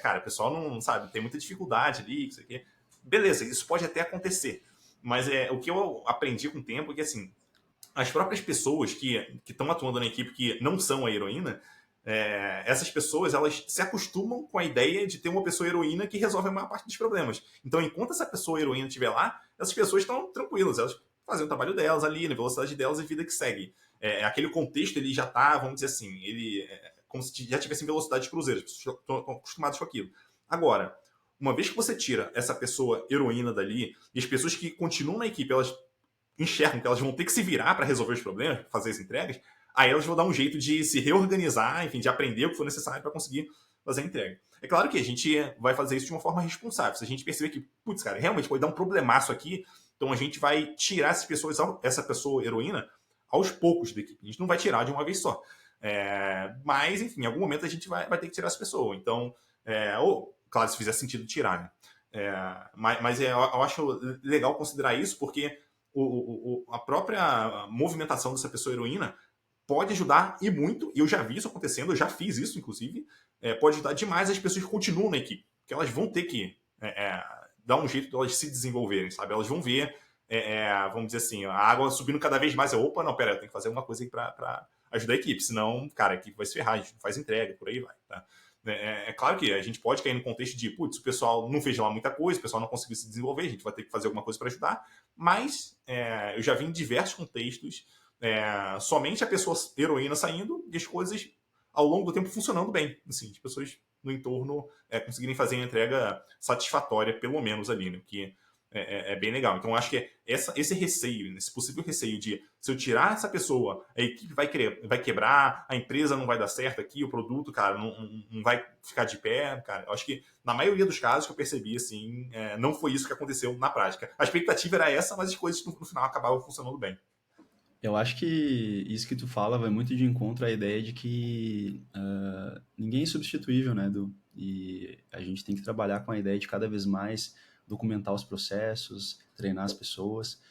A: Cara, o pessoal não, sabe, tem muita dificuldade ali, isso aqui. Beleza, isso pode até acontecer. Mas o que eu aprendi com o tempo é que, assim, as próprias pessoas que estão atuando na equipe que não são a heroína, essas pessoas elas se acostumam com a ideia de ter uma pessoa heroína que resolve a maior parte dos problemas. Então, enquanto essa pessoa heroína estiver lá, essas pessoas estão tranquilas, elas fazem o trabalho delas ali, na velocidade delas e vida que segue. Aquele contexto ele já está, vamos dizer assim, ele como se já tivesse em velocidade de cruzeiro, as pessoas estão acostumadas com aquilo. Agora, uma vez que você tira essa pessoa heroína dali, e as pessoas que continuam na equipe, elas enxergam que elas vão ter que se virar para resolver os problemas, fazer as entregas, aí elas vão dar um jeito de se reorganizar, enfim, de aprender o que for necessário para conseguir fazer a entrega. É claro que a gente vai fazer isso de uma forma responsável. Se a gente perceber que, putz, cara, realmente pode dar um problemaço aqui, então a gente vai tirar essas pessoas, essa pessoa heroína, aos poucos da equipe. A gente não vai tirar de uma vez só. Mas, enfim, em algum momento a gente vai ter que tirar essa pessoa. Então, ou, claro, se fizer sentido tirar, né? Mas eu acho legal considerar isso, porque a própria movimentação dessa pessoa heroína pode ajudar e muito, e eu já vi isso acontecendo, eu já fiz isso, inclusive, pode ajudar demais as pessoas que continuam na equipe, porque elas vão ter que dar um jeito de elas se desenvolverem, sabe? Elas vão ver, vamos dizer assim, a água subindo cada vez mais, opa, não, pera, eu tenho que fazer alguma coisa aí para ajudar a equipe, senão, cara, a equipe vai se ferrar, a gente não faz entrega, por aí vai, tá? Claro que a gente pode cair no contexto de, putz, o pessoal não fez lá muita coisa, o pessoal não conseguiu se desenvolver, a gente vai ter que fazer alguma coisa para ajudar, mas eu já vi em diversos contextos somente a pessoa heroína saindo e as coisas ao longo do tempo funcionando bem, assim, as pessoas no entorno conseguirem fazer a entrega satisfatória, pelo menos ali, né, que é bem legal. Então, eu acho que esse receio, esse possível receio de se eu tirar essa pessoa, a equipe vai quebrar, a empresa não vai dar certo aqui, o produto, cara, não vai ficar de pé, cara. Eu acho que na maioria dos casos que eu percebi, assim, não foi isso que aconteceu na prática. A expectativa era essa, mas as coisas no final acabavam funcionando bem.
B: Eu acho que isso que tu fala vai muito de encontro à ideia de que ninguém é substituível, né, Edu? E a gente tem que trabalhar com a ideia de cada vez mais documentar os processos, treinar as pessoas.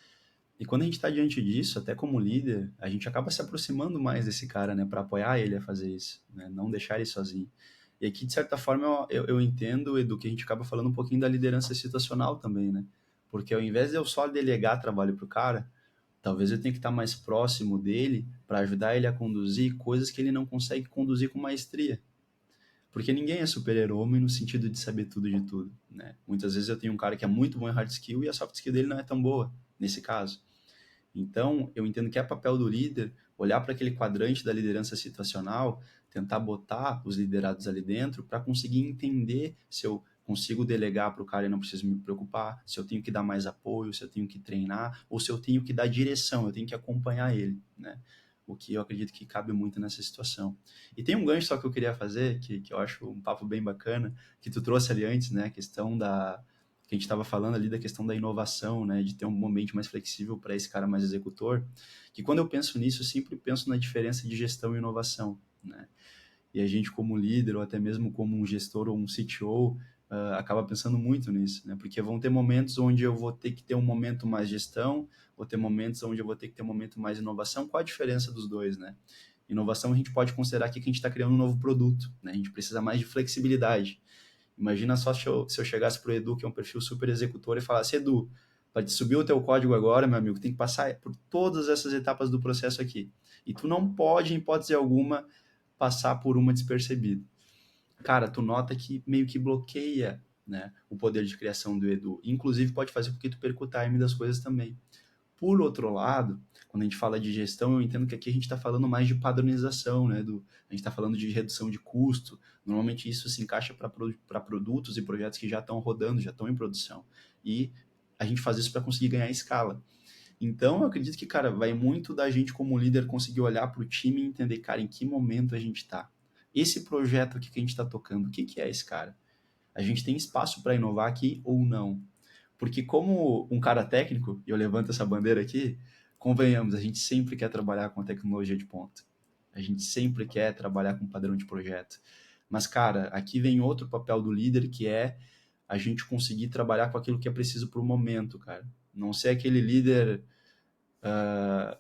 B: E quando a gente está diante disso, até como líder, a gente acaba se aproximando mais desse cara, né, para apoiar ele a fazer isso, né, não deixar ele sozinho. E aqui, de certa forma, eu entendo, Edu, que a gente acaba falando um pouquinho da liderança situacional também, né? Porque ao invés de eu só delegar trabalho para o cara, Talvez eu tenha que estar mais próximo dele para ajudar ele a conduzir coisas que ele não consegue conduzir com maestria. Porque ninguém é super-herói no sentido de saber tudo de tudo, né? Muitas vezes eu tenho um cara que é muito bom em hard skill e a soft skill dele não é tão boa, nesse caso. Então, eu entendo que é papel do líder olhar para aquele quadrante da liderança situacional, tentar botar os liderados ali dentro para conseguir entender se eu consigo delegar para o cara e não preciso me preocupar, se eu tenho que dar mais apoio, se eu tenho que treinar, ou se eu tenho que dar direção, eu tenho que acompanhar ele, né? O que eu acredito que cabe muito nessa situação. E tem um gancho só que eu queria fazer, que eu acho um papo bem bacana, que tu trouxe ali antes, né? A questão da, que a gente estava falando ali da questão da inovação, né, de ter um ambiente mais flexível para esse cara mais executor, que quando eu penso nisso, eu sempre penso na diferença de gestão e inovação, né? E a gente como líder, ou até mesmo como um gestor ou um CTO, acaba pensando muito nisso, né? Porque vão ter momentos onde eu vou ter que ter um momento mais gestão, vou ter momentos onde eu vou ter que ter um momento mais inovação. Qual a diferença dos dois, né? Inovação a gente pode considerar aqui que a gente está criando um novo produto, né? A gente precisa mais de flexibilidade. Imagina só se eu chegasse para o Edu, que é um perfil super executor, e falasse, Edu, para te subir o teu código agora, meu amigo, tem que passar por todas essas etapas do processo aqui. E tu não pode, em hipótese alguma, passar por uma despercebido. Cara, tu nota que meio que bloqueia, né, o poder de criação do Edu. Inclusive pode fazer com que tu perca o time das coisas também. Por outro lado, quando a gente fala de gestão, eu entendo que aqui a gente está falando mais de padronização, né? A gente está falando de redução de custo. Normalmente isso se encaixa para produtos e projetos que já estão rodando, já estão em produção. E a gente faz isso para conseguir ganhar escala. Então, eu acredito que, cara, vai muito da gente como líder conseguir olhar para o time e entender, cara, em que momento a gente está. Esse projeto aqui que a gente está tocando, o que, que é esse cara? A gente tem espaço para inovar aqui ou não? Porque como um cara técnico, e eu levanto essa bandeira aqui, convenhamos, a gente sempre quer trabalhar com a tecnologia de ponta. A gente sempre quer trabalhar com padrão de projeto. Mas, cara, aqui vem outro papel do líder, que é a gente conseguir trabalhar com aquilo que é preciso para o momento, cara. Não ser aquele líder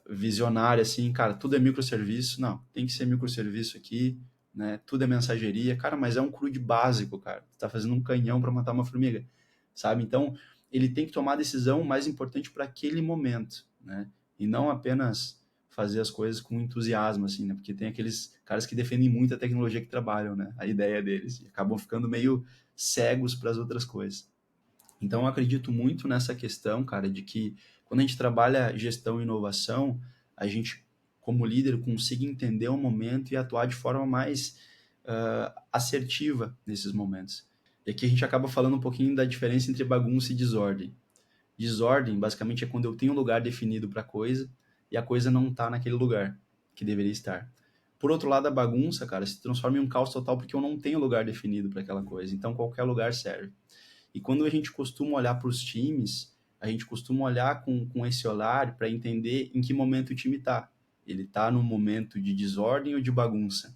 B: visionário, assim, cara, tudo é microserviço. Não, tem que ser microserviço aqui, né? Tudo é mensageria. Cara, mas é um crude básico, cara. Tu tá fazendo um canhão para matar uma formiga, sabe? Então, ele tem que tomar a decisão mais importante para aquele momento, né? E não apenas fazer as coisas com entusiasmo, assim, né? Porque tem aqueles caras que defendem muito a tecnologia que trabalham, né? A ideia deles. E acabam ficando meio cegos para as outras coisas. Então, eu acredito muito nessa questão, cara, de que quando a gente trabalha gestão e inovação, a gente, como líder, consiga entender o momento e atuar de forma mais assertiva nesses momentos. E aqui a gente acaba falando um pouquinho da diferença entre bagunça e desordem. Desordem, basicamente, é quando eu tenho um lugar definido para a coisa e a coisa não está naquele lugar que deveria estar. Por outro lado, a bagunça, cara, se transforma em um caos total porque eu não tenho lugar definido para aquela coisa. Então, qualquer lugar serve. E quando a gente costuma olhar para os times, a gente costuma olhar com esse olhar para entender em que momento o time está. Ele está num momento de desordem ou de bagunça?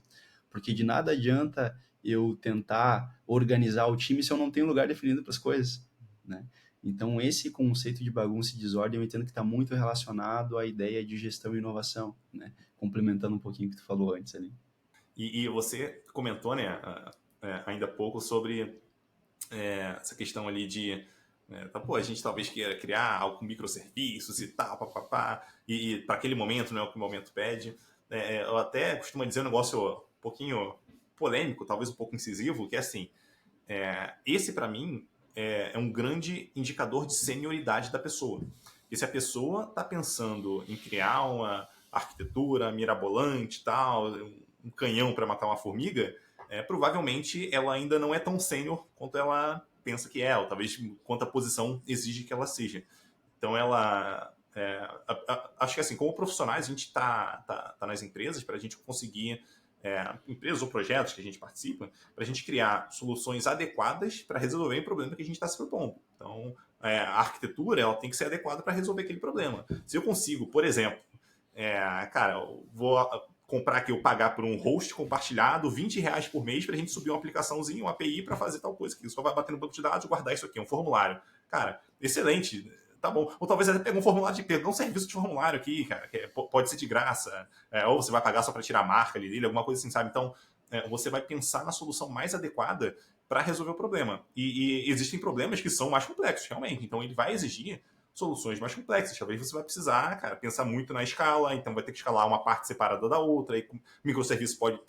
B: Porque de nada adianta eu tentar organizar o time se eu não tenho lugar definido para as coisas, né? Então, esse conceito de bagunça e desordem, eu entendo que está muito relacionado à ideia de gestão e inovação, né? Complementando um pouquinho o que tu falou antes ali.
A: E você comentou, né, ainda há pouco sobre essa questão ali de pô, a gente talvez queira criar algo com microserviços e tal, papapá, e para aquele momento, né, o que o momento pede. Eu até costumo dizer um negócio um pouquinho polêmico, talvez um pouco incisivo, que é assim, esse para mim é um grande indicador de senioridade da pessoa. E se a pessoa está pensando em criar uma arquitetura mirabolante, tal, um canhão para matar uma formiga, provavelmente ela ainda não é tão sênior quanto ela pensa que é, ou talvez quanto a posição exige que ela seja. Então ela acho que assim, como profissionais, a gente tá nas empresas para a gente conseguir, empresas ou projetos que a gente participa, para a gente criar soluções adequadas para resolver o problema que a gente está se propondo. Então, a arquitetura ela tem que ser adequada para resolver aquele problema. Se eu consigo, por exemplo, cara, eu vou comprar aqui, eu pagar por um host compartilhado R$ 20 por mês para a gente subir uma aplicaçãozinha, uma API para fazer tal coisa aqui. Só vai bater no banco de dados, guardar isso aqui, um formulário. Cara, excelente. Tá bom. Ou talvez até pegue um formulário pegar um serviço de formulário aqui, cara, que pode ser de graça, ou você vai pagar só para tirar a marca ali dele, alguma coisa assim, sabe? Então, você vai pensar na solução mais adequada para resolver o problema. E existem problemas que são mais complexos, realmente. Então, ele vai exigir soluções mais complexas. Talvez você vai precisar, cara, pensar muito na escala, então vai ter que escalar uma parte separada da outra, e microserviço pode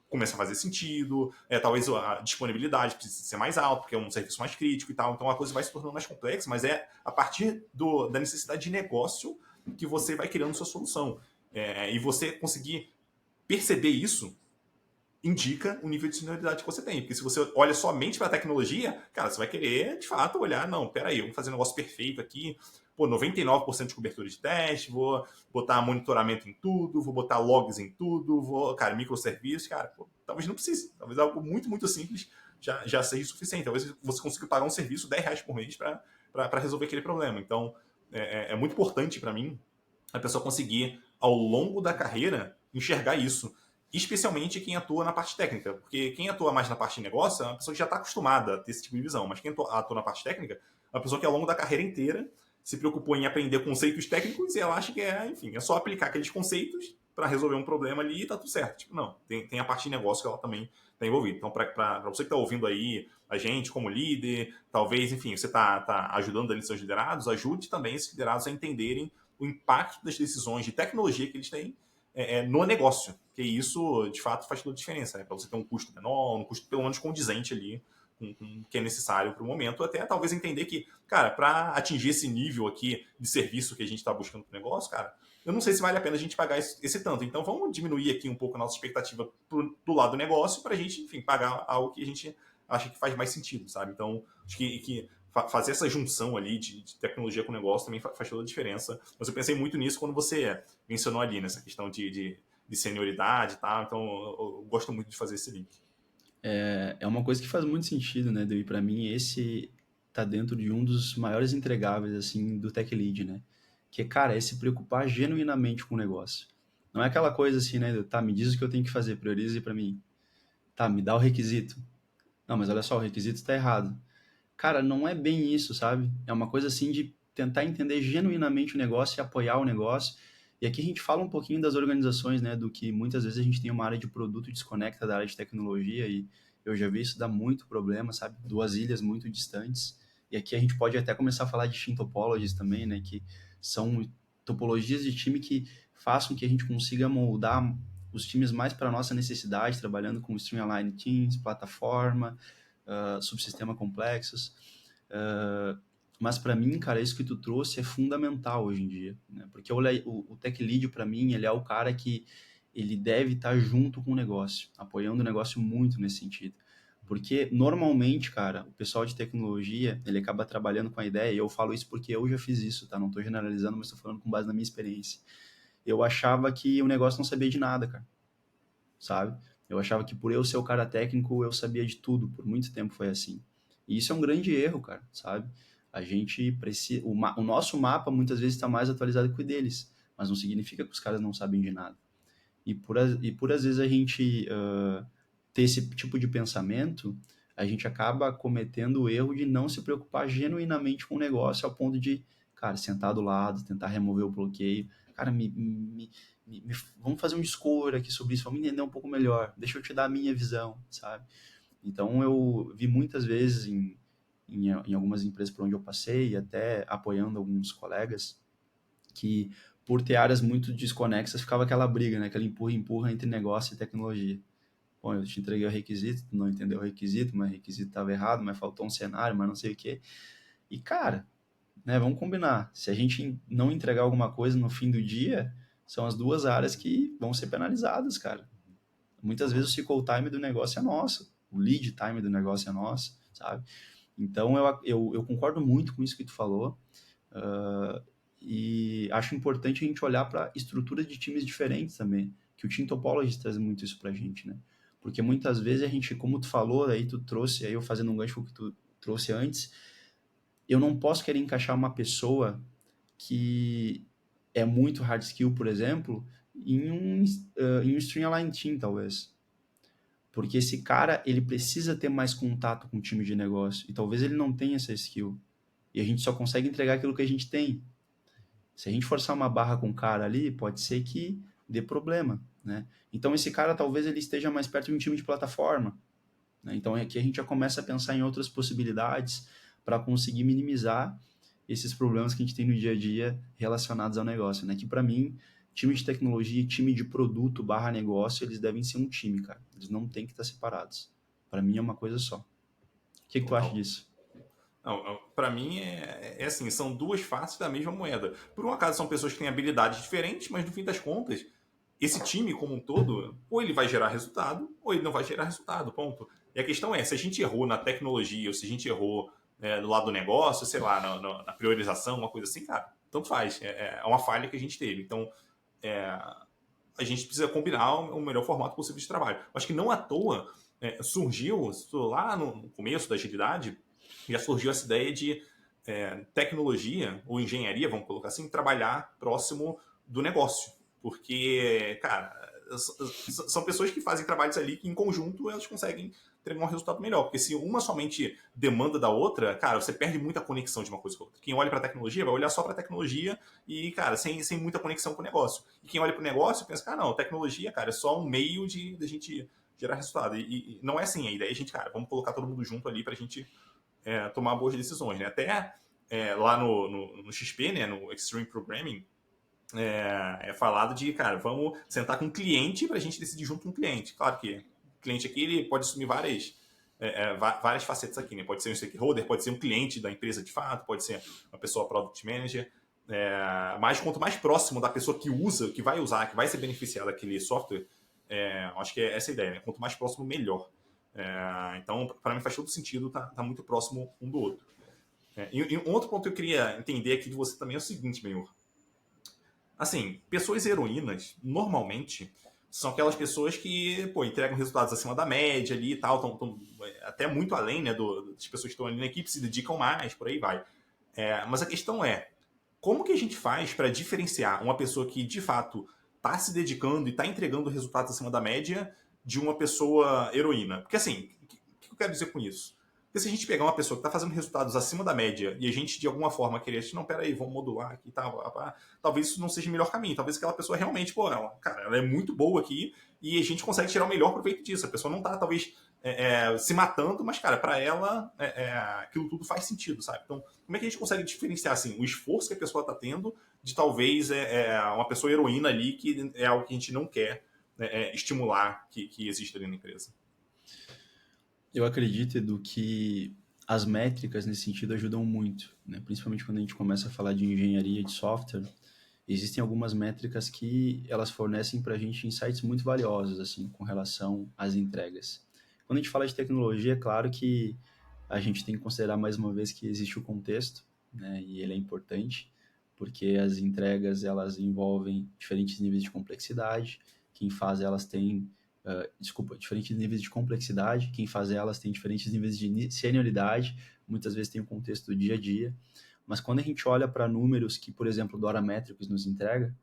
A: começar a fazer sentido, talvez a disponibilidade precise ser mais alta, porque é um serviço mais crítico e tal, então a coisa vai se tornando mais complexa, mas é a partir da necessidade de negócio que você vai criando sua solução. E você conseguir perceber isso indica o nível de senioridade que você tem. Porque se você olha somente para a tecnologia, cara, você vai querer, de fato, olhar, não, peraí, vamos fazer um negócio perfeito aqui, 99% de cobertura de teste, vou botar monitoramento em tudo, vou botar logs em tudo, cara, microserviços, cara, talvez não precise. Talvez algo muito, muito simples já seja suficiente. Talvez você consiga pagar um serviço R$10 por mês para resolver aquele problema. Então, é muito importante para mim a pessoa conseguir, ao longo da carreira, enxergar isso. Especialmente quem atua na parte técnica. Porque quem atua mais na parte de negócio é uma pessoa que já está acostumada a ter esse tipo de visão. Mas quem atua na parte técnica é uma pessoa que, ao longo da carreira inteira, se preocupou em aprender conceitos técnicos e ela acha que é só aplicar aqueles conceitos para resolver um problema ali e tá tudo certo. Tipo, não, tem a parte de negócio que ela também está envolvida. Então, para você que está ouvindo aí a gente como líder, talvez, enfim, você está ajudando ali seus liderados, ajude também esses liderados a entenderem o impacto das decisões de tecnologia que eles têm no negócio, que isso, de fato, faz toda a diferença, para você ter um custo menor, um custo pelo menos condizente ali com o que é necessário para o momento, até talvez entender que, cara, para atingir esse nível aqui de serviço que a gente está buscando para o negócio, cara, eu não sei se vale a pena a gente pagar esse tanto. Então, vamos diminuir aqui um pouco a nossa expectativa do lado do negócio para a gente, enfim, pagar algo que a gente acha que faz mais sentido, sabe? Então, acho que fazer essa junção ali de tecnologia com negócio também faz toda a diferença. Mas eu pensei muito nisso quando você mencionou ali, nessa questão de senioridade e tal. Então, eu gosto muito de fazer esse link.
B: É uma coisa que faz muito sentido, né, Dewey? Para mim, esse tá dentro de um dos maiores entregáveis, assim, do Tech Lead, né? Que, cara, é se preocupar genuinamente com o negócio. Não é aquela coisa assim, né? Tá, me diz o que eu tenho que fazer, priorize para mim. Tá, me dá o requisito. Não, mas olha só, o requisito tá errado. Cara, não é bem isso, sabe? É uma coisa assim de tentar entender genuinamente o negócio e apoiar o negócio. E aqui a gente fala um pouquinho das organizações, né? Do que muitas vezes a gente tem uma área de produto e desconecta da área de tecnologia e eu já vi isso dar muito problema, sabe? Duas ilhas muito distantes. E aqui a gente pode até começar a falar de team topologies também, né? Que são topologias de time que façam que a gente consiga moldar os times mais para a nossa necessidade, trabalhando com Streamline Teams, plataforma, subsistema complexos. Mas para mim, cara, isso que tu trouxe é fundamental hoje em dia, né? Porque o Tech Lead, para mim, ele é o cara que ele deve estar junto com o negócio, apoiando o negócio muito nesse sentido. Porque, normalmente, cara, o pessoal de tecnologia, ele acaba trabalhando com a ideia, e eu falo isso porque eu já fiz isso, tá? Não estou generalizando, mas estou falando com base na minha experiência. Eu achava que o negócio não sabia de nada, cara, sabe? Eu achava que por eu ser o cara técnico, eu sabia de tudo. Por muito tempo foi assim. E isso é um grande erro, cara, sabe? A gente precisa... O nosso mapa, muitas vezes, está mais atualizado que o deles. Mas não significa que os caras não sabem de nada. E por às vezes, a gente ter esse tipo de pensamento, a gente acaba cometendo o erro de não se preocupar genuinamente com o negócio ao ponto de, cara, sentar do lado, tentar remover o bloqueio. Cara, vamos fazer um discovery aqui sobre isso, vamos entender um pouco melhor, deixa eu te dar a minha visão, sabe? Então, eu vi muitas vezes em algumas empresas por onde eu passei, e até apoiando alguns colegas, que por ter áreas muito desconexas, ficava aquela briga, né? Aquele empurra entre negócio e tecnologia. Bom, eu te entreguei o requisito, tu não entendeu o requisito, mas o requisito estava errado, mas faltou um cenário, mas não sei o quê. E, cara, né, vamos combinar. Se a gente não entregar alguma coisa no fim do dia, são as duas áreas que vão ser penalizadas, cara. Muitas vezes o cycle time do negócio é nosso, o lead time do negócio é nosso, sabe? Então, eu concordo muito com isso que tu falou, e acho importante a gente olhar para estruturas de times diferentes também, que o Team Topology traz muito isso pra gente, né? Porque muitas vezes a gente, como tu falou, aí tu trouxe, aí eu fazendo um gancho que tu trouxe antes, eu não posso querer encaixar uma pessoa que é muito hard skill, por exemplo, em um Streamline Team, talvez. Porque esse cara, ele precisa ter mais contato com o time de negócio, e talvez ele não tenha essa skill. E a gente só consegue entregar aquilo que a gente tem. Se a gente forçar uma barra com o cara ali, pode ser que dê problema, né? Então esse cara talvez ele esteja mais perto de um time de plataforma, né? Então aqui a gente já começa a pensar em outras possibilidades para conseguir minimizar esses problemas que a gente tem no dia a dia relacionados ao negócio, né? Que para mim, time de tecnologia e time de produto barra negócio, eles devem ser um time, cara. Eles não têm que estar separados. Para mim é uma coisa só. O que tu acha
A: Total.
B: disso?
A: Não, para mim é assim, são duas faces da mesma moeda. Por um acaso são pessoas que têm habilidades diferentes, mas no fim das contas, esse time como um todo, ou ele vai gerar resultado, ou ele não vai gerar resultado, ponto. E a questão é, se a gente errou na tecnologia, ou se a gente errou do lado do negócio, sei lá, na priorização, uma coisa assim, cara, tanto faz. É uma falha que a gente teve. Então, é, a gente precisa combinar o melhor formato possível de trabalho. Acho que não à toa surgiu lá no começo da agilidade, já surgiu essa ideia de tecnologia ou engenharia, vamos colocar assim, trabalhar próximo do negócio. Porque, cara, são pessoas que fazem trabalhos ali que em conjunto elas conseguem entregar um resultado melhor. Porque se uma somente demanda da outra, cara, você perde muita conexão de uma coisa com a outra. Quem olha para a tecnologia vai olhar só para a tecnologia e, cara, sem muita conexão com o negócio. E quem olha para o negócio pensa, cara, não, tecnologia, cara, é só um meio de gente gerar resultado. E não é assim, a ideia é a gente, cara, vamos colocar todo mundo junto ali para a gente tomar boas decisões, né? Até lá no XP, né, no Extreme Programming, é falado de, cara, vamos sentar com o cliente para a gente decidir junto com o cliente. Claro que o cliente aqui ele pode assumir várias facetas aqui, né? Pode ser um stakeholder, pode ser um cliente da empresa de fato, pode ser uma pessoa product manager. Mas quanto mais próximo da pessoa que usa, que vai usar, que vai ser beneficiada daquele software, acho que é essa a ideia, né? Quanto mais próximo, melhor. Então, para mim faz todo sentido tá muito próximo um do outro. E um outro ponto que eu queria entender aqui de você também é o seguinte, Benhur. Assim, pessoas heroínas, normalmente, são aquelas pessoas que, pô, entregam resultados acima da média ali e tal, tão até muito além, né, das pessoas que estão ali na equipe, se dedicam mais, por aí vai. Mas a questão é, como que a gente faz para diferenciar uma pessoa que, de fato, está se dedicando e está entregando resultados acima da média de uma pessoa heroína? Porque, assim, o que eu quero dizer com isso? Porque se a gente pegar uma pessoa que está fazendo resultados acima da média e a gente, de alguma forma, querer, não, peraí, vamos modular aqui e tal, talvez isso não seja o melhor caminho. Talvez aquela pessoa realmente, pô, ela é muito boa aqui e a gente consegue tirar o melhor proveito disso. A pessoa não está, talvez, se matando, mas, cara, para ela, aquilo tudo faz sentido, sabe? Então, como é que a gente consegue diferenciar, assim, o esforço que a pessoa está tendo de, talvez, uma pessoa heroína ali que é algo que a gente não quer estimular que exista ali na empresa?
B: Eu acredito, Edu, que as métricas nesse sentido ajudam muito, né? Principalmente quando a gente começa a falar de engenharia de software, existem algumas métricas que elas fornecem para a gente insights muito valiosos, assim, com relação às entregas. Quando a gente fala de tecnologia, é claro que a gente tem que considerar mais uma vez que existe o contexto, né? E ele é importante, porque as entregas elas envolvem diferentes níveis de complexidade, quem faz elas tem diferentes níveis de complexidade, quem faz elas tem diferentes níveis de senioridade, muitas vezes tem o contexto do dia a dia, mas quando a gente olha para números que, por exemplo, o Dora Metrics nos entrega,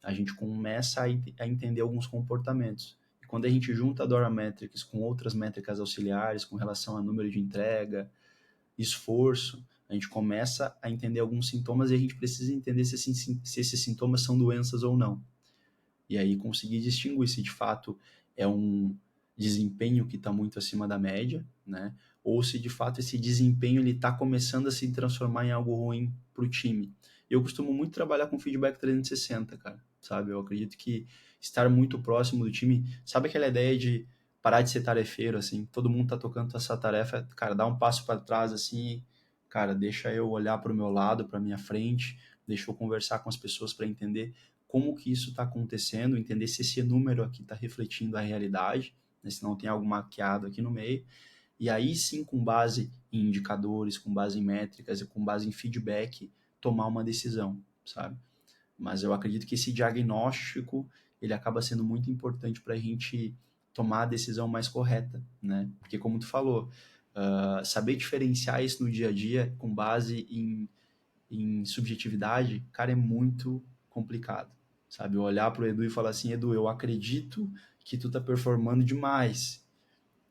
B: a gente começa a entender alguns comportamentos. E quando a gente junta a Dora Metrics com outras métricas auxiliares, com relação a número de entrega, esforço, a gente começa a entender alguns sintomas e a gente precisa entender se esses sintomas são doenças ou não. E aí conseguir distinguir se de fato é um desempenho que está muito acima da média, né? Ou se de fato esse desempenho ele está começando a se transformar em algo ruim para o time. Eu costumo muito trabalhar com feedback 360, cara, sabe? Eu acredito que estar muito próximo do time, sabe aquela ideia de parar de ser tarefeiro, assim, todo mundo tá tocando essa tarefa, cara, dá um passo para trás, assim, cara, deixa eu olhar para o meu lado, para minha frente, deixa eu conversar com as pessoas para entender como que isso está acontecendo, entender se esse número aqui está refletindo a realidade, né, se não tem algo maquiado aqui no meio, e aí sim, com base em indicadores, com base em métricas e com base em feedback, tomar uma decisão, sabe? Mas eu acredito que esse diagnóstico, ele acaba sendo muito importante para a gente tomar a decisão mais correta, né? Porque como tu falou, saber diferenciar isso no dia a dia com base em subjetividade, cara, é muito complicado, sabe? Eu olhar pro Edu e falar assim, Edu, eu acredito que tu tá performando demais.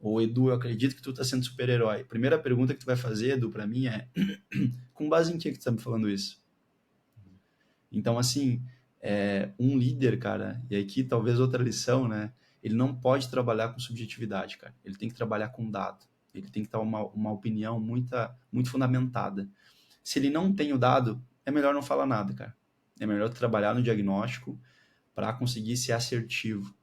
B: Ou Edu, eu acredito que tu tá sendo super-herói. Primeira pergunta que tu vai fazer, Edu, pra mim é com base em que tu tá me falando isso? Então, assim, um líder, cara, e aqui talvez outra lição, né? Ele não pode trabalhar com subjetividade, cara. Ele tem que trabalhar com dado. Ele tem que ter uma opinião muito fundamentada. Se ele não tem o dado, é melhor não falar nada, cara. É melhor trabalhar no diagnóstico para conseguir ser assertivo,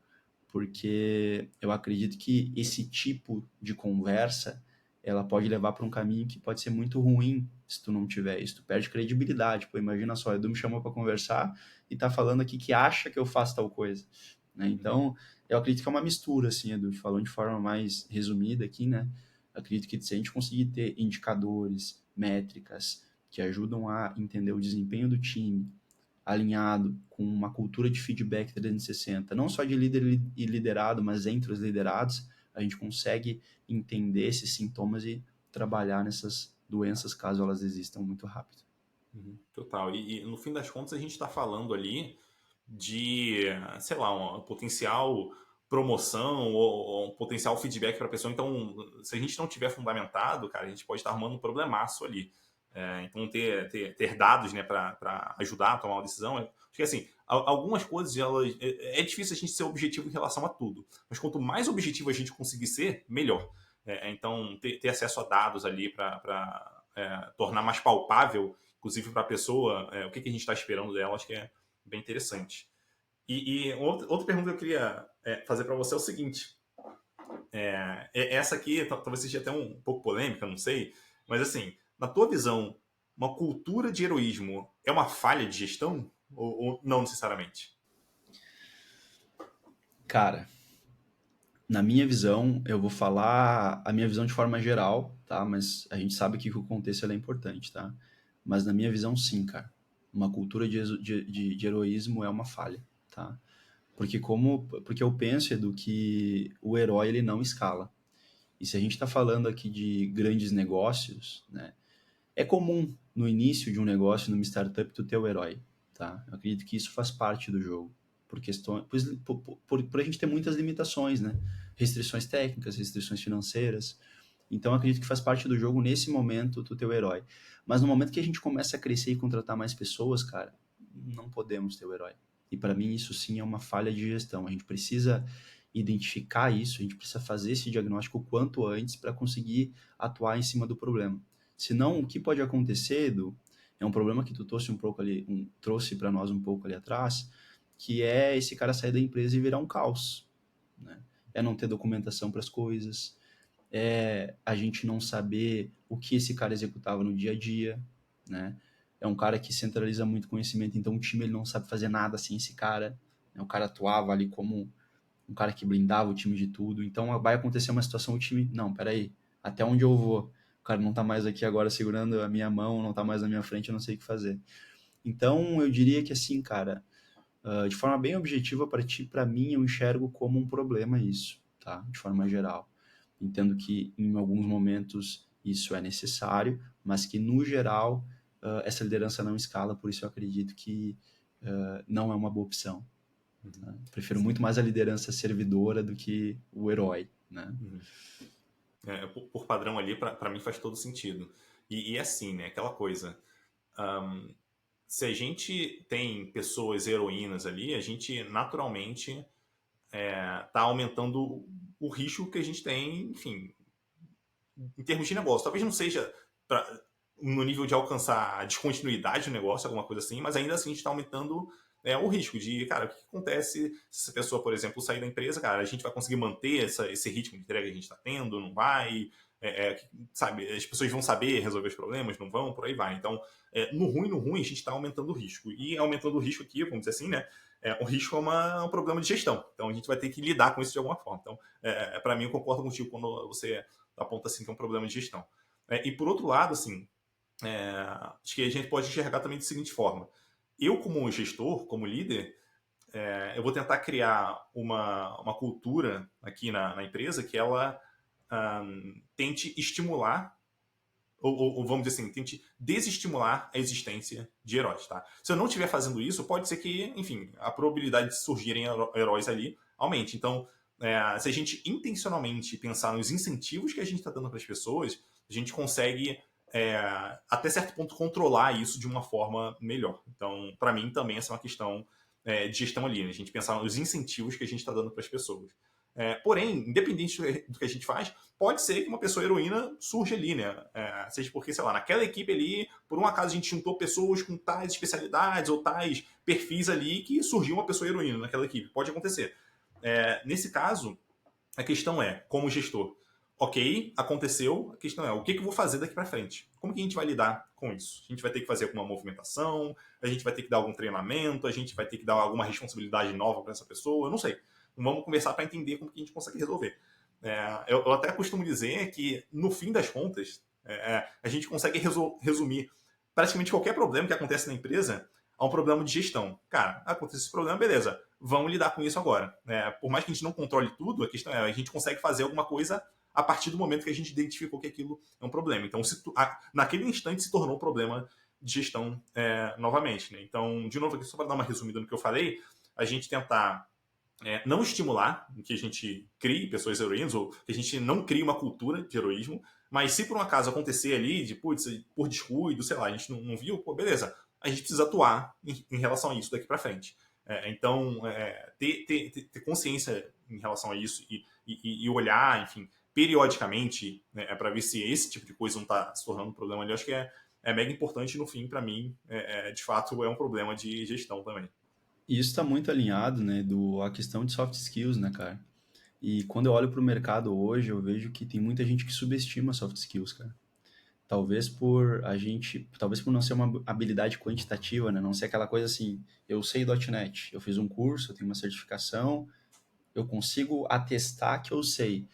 B: porque eu acredito que esse tipo de conversa ela pode levar para um caminho que pode ser muito ruim se tu não tiver isso. Tu perde credibilidade. Pô, imagina só, o Edu me chamou para conversar e tá falando aqui que acha que eu faço tal coisa, né? Então, eu acredito que é uma mistura, assim, Edu, falando de forma mais resumida aqui, né? Eu acredito que se a gente conseguir ter indicadores, métricas que ajudam a entender o desempenho do time, alinhado com uma cultura de feedback 360, não só de líder e liderado, mas entre os liderados, a gente consegue entender esses sintomas e trabalhar nessas doenças, caso elas existam, muito rápido.
A: Total. E no fim das contas a gente está falando ali de, sei lá, uma potencial promoção ou um potencial feedback para a pessoa. Então, se a gente não tiver fundamentado, cara, a gente pode estar arrumando um problemaço ali. Então, ter dados, né, para ajudar a tomar uma decisão. Acho que, assim, algumas coisas, elas, é difícil a gente ser objetivo em relação a tudo. Mas quanto mais objetivo a gente conseguir ser, melhor. Então, ter acesso a dados ali para tornar mais palpável, inclusive para a pessoa, o que a gente está esperando dela, acho que é bem interessante. E outra pergunta que eu queria fazer para você é o seguinte: essa aqui talvez seja até um pouco polêmica, não sei, mas assim, na tua visão, uma cultura de heroísmo é uma falha de gestão ou não necessariamente?
B: Cara, na minha visão, eu vou falar a minha visão de forma geral, tá? Mas a gente sabe que o contexto é importante, tá? Mas na minha visão, sim, cara. Uma cultura de heroísmo é uma falha, tá? Porque eu penso, Edu, que o herói ele não escala. E se a gente está falando aqui de grandes negócios, né? É comum no início de um negócio, numa startup, tu ter o herói, tá? Eu acredito que isso faz parte do jogo, por questões, por a gente ter muitas limitações, né? Restrições técnicas, restrições financeiras. Então, eu acredito que faz parte do jogo nesse momento tu ter o herói. Mas no momento que a gente começa a crescer e contratar mais pessoas, cara, não podemos ter o herói. E para mim isso sim é uma falha de gestão. A gente precisa identificar isso, a gente precisa fazer esse diagnóstico o quanto antes para conseguir atuar em cima do problema. Senão, o que pode acontecer, Edu, é um problema que tu trouxe um pouco ali, trouxe para nós um pouco ali atrás, que é esse cara sair da empresa e virar um caos, né? É não ter documentação para as coisas, é a gente não saber o que esse cara executava no dia a dia, né? É um cara que centraliza muito conhecimento, então o time ele não sabe fazer nada sem esse cara, né? O cara atuava ali como um cara que blindava o time de tudo. Então vai acontecer uma situação, o time, não, peraí, até onde eu vou? O cara não tá mais aqui agora segurando a minha mão, não tá mais na minha frente, eu não sei o que fazer. Então eu diria que assim, cara, de forma bem objetiva para ti, para mim, eu enxergo como um problema isso, tá? De forma geral. Entendo que em alguns momentos isso é necessário, mas que no geral essa liderança não escala, por isso eu acredito que não é uma boa opção. Né? Prefiro
A: Sim.
B: muito mais a liderança servidora do que o herói, né?
A: Por padrão ali, para mim faz todo sentido. E assim, né? Aquela coisa. Se a gente tem pessoas heroínas ali, a gente naturalmente está aumentando o risco que a gente tem, enfim, em termos de negócio. Talvez não seja no nível de alcançar a descontinuidade do negócio, alguma coisa assim, mas ainda assim a gente está aumentando o risco de, cara, o que acontece se essa pessoa, por exemplo, sair da empresa, cara, a gente vai conseguir manter esse ritmo de entrega que a gente está tendo, não vai, sabe, as pessoas vão saber resolver os problemas, não vão, por aí vai. Então, no ruim, a gente está aumentando o risco. E aumentando o risco aqui, vamos dizer assim, né, o risco é um problema de gestão. Então, a gente vai ter que lidar com isso de alguma forma. Então, para mim, eu concordo contigo quando você aponta assim que é um problema de gestão. E por outro lado, assim, acho que a gente pode enxergar também da seguinte forma. Eu, como gestor, como líder, eu vou tentar criar uma cultura aqui na empresa que ela tente estimular, ou vamos dizer assim, tente desestimular a existência de heróis. Tá? Se eu não estiver fazendo isso, pode ser que, enfim, a probabilidade de surgirem heróis ali aumente. Então, se a gente intencionalmente pensar nos incentivos que a gente está dando para as pessoas, a gente consegue, até certo ponto, controlar isso de uma forma melhor. Então, para mim, também essa é uma questão de gestão ali, né? A gente pensar nos incentivos que a gente está dando para as pessoas. Porém, independente do que a gente faz, pode ser que uma pessoa heroína surja ali, né? Seja porque, sei lá, naquela equipe ali, por um acaso a gente juntou pessoas com tais especialidades ou tais perfis ali que surgiu uma pessoa heroína naquela equipe. Pode acontecer. Nesse caso, a questão é, como gestor, ok, aconteceu, a questão é, o que eu vou fazer daqui para frente? Como que a gente vai lidar com isso? A gente vai ter que fazer alguma movimentação, a gente vai ter que dar algum treinamento, a gente vai ter que dar alguma responsabilidade nova para essa pessoa, eu não sei. Vamos conversar para entender como que a gente consegue resolver. Eu até costumo dizer que, no fim das contas, a gente consegue resumir praticamente qualquer problema que acontece na empresa a um problema de gestão. Cara, acontece esse problema, beleza, vamos lidar com isso agora. Por mais que a gente não controle tudo, a questão é a gente consegue fazer alguma coisa a partir do momento que a gente identificou que aquilo é um problema. Então, naquele instante se tornou um problema de gestão novamente. Né? Então, de novo, aqui só para dar uma resumida no que eu falei, a gente tentar não estimular que a gente crie pessoas heroínas, ou que a gente não crie uma cultura de heroísmo, mas se por um acaso acontecer ali, de putz, por descuido, sei lá, a gente não viu, pô, beleza, a gente precisa atuar em relação a isso daqui para frente. Então, ter consciência em relação a isso e olhar, enfim, periodicamente, né, para ver se esse tipo de coisa não está se tornando um problema ali, eu acho que é mega importante. No fim, para mim, de fato, é um problema de gestão também.
B: E isso está muito alinhado, né, a questão de soft skills, né, cara? E quando eu olho para o mercado hoje, eu vejo que tem muita gente que subestima soft skills, cara. Talvez por não ser uma habilidade quantitativa, né? Não ser aquela coisa assim, eu sei .NET, eu fiz um curso, eu tenho uma certificação, eu consigo atestar que eu sei.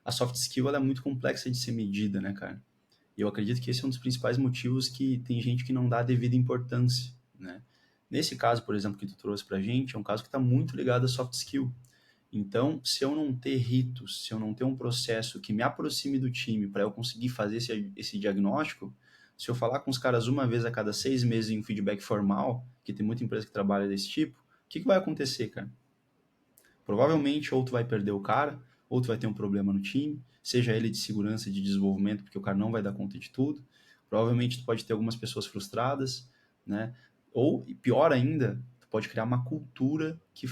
B: A soft skill ela é muito complexa de ser medida, né, cara? E eu acredito que esse é um dos principais motivos que tem gente que não dá a devida importância, né? Nesse caso, por exemplo, que tu trouxe pra gente, é um caso que está muito ligado a soft skill. Então, se eu não ter ritos, se eu não ter um processo que me aproxime do time para eu conseguir fazer esse diagnóstico, se eu falar com os caras uma vez a cada 6 meses em um feedback formal, que tem muita empresa que trabalha desse tipo, o que vai acontecer, cara? Provavelmente ou tu vai perder o cara, ou tu vai ter um problema no time, seja ele de segurança, de desenvolvimento, porque o cara não vai dar conta de tudo. Provavelmente tu pode ter algumas pessoas frustradas, né? Ou, pior ainda, tu pode criar uma cultura que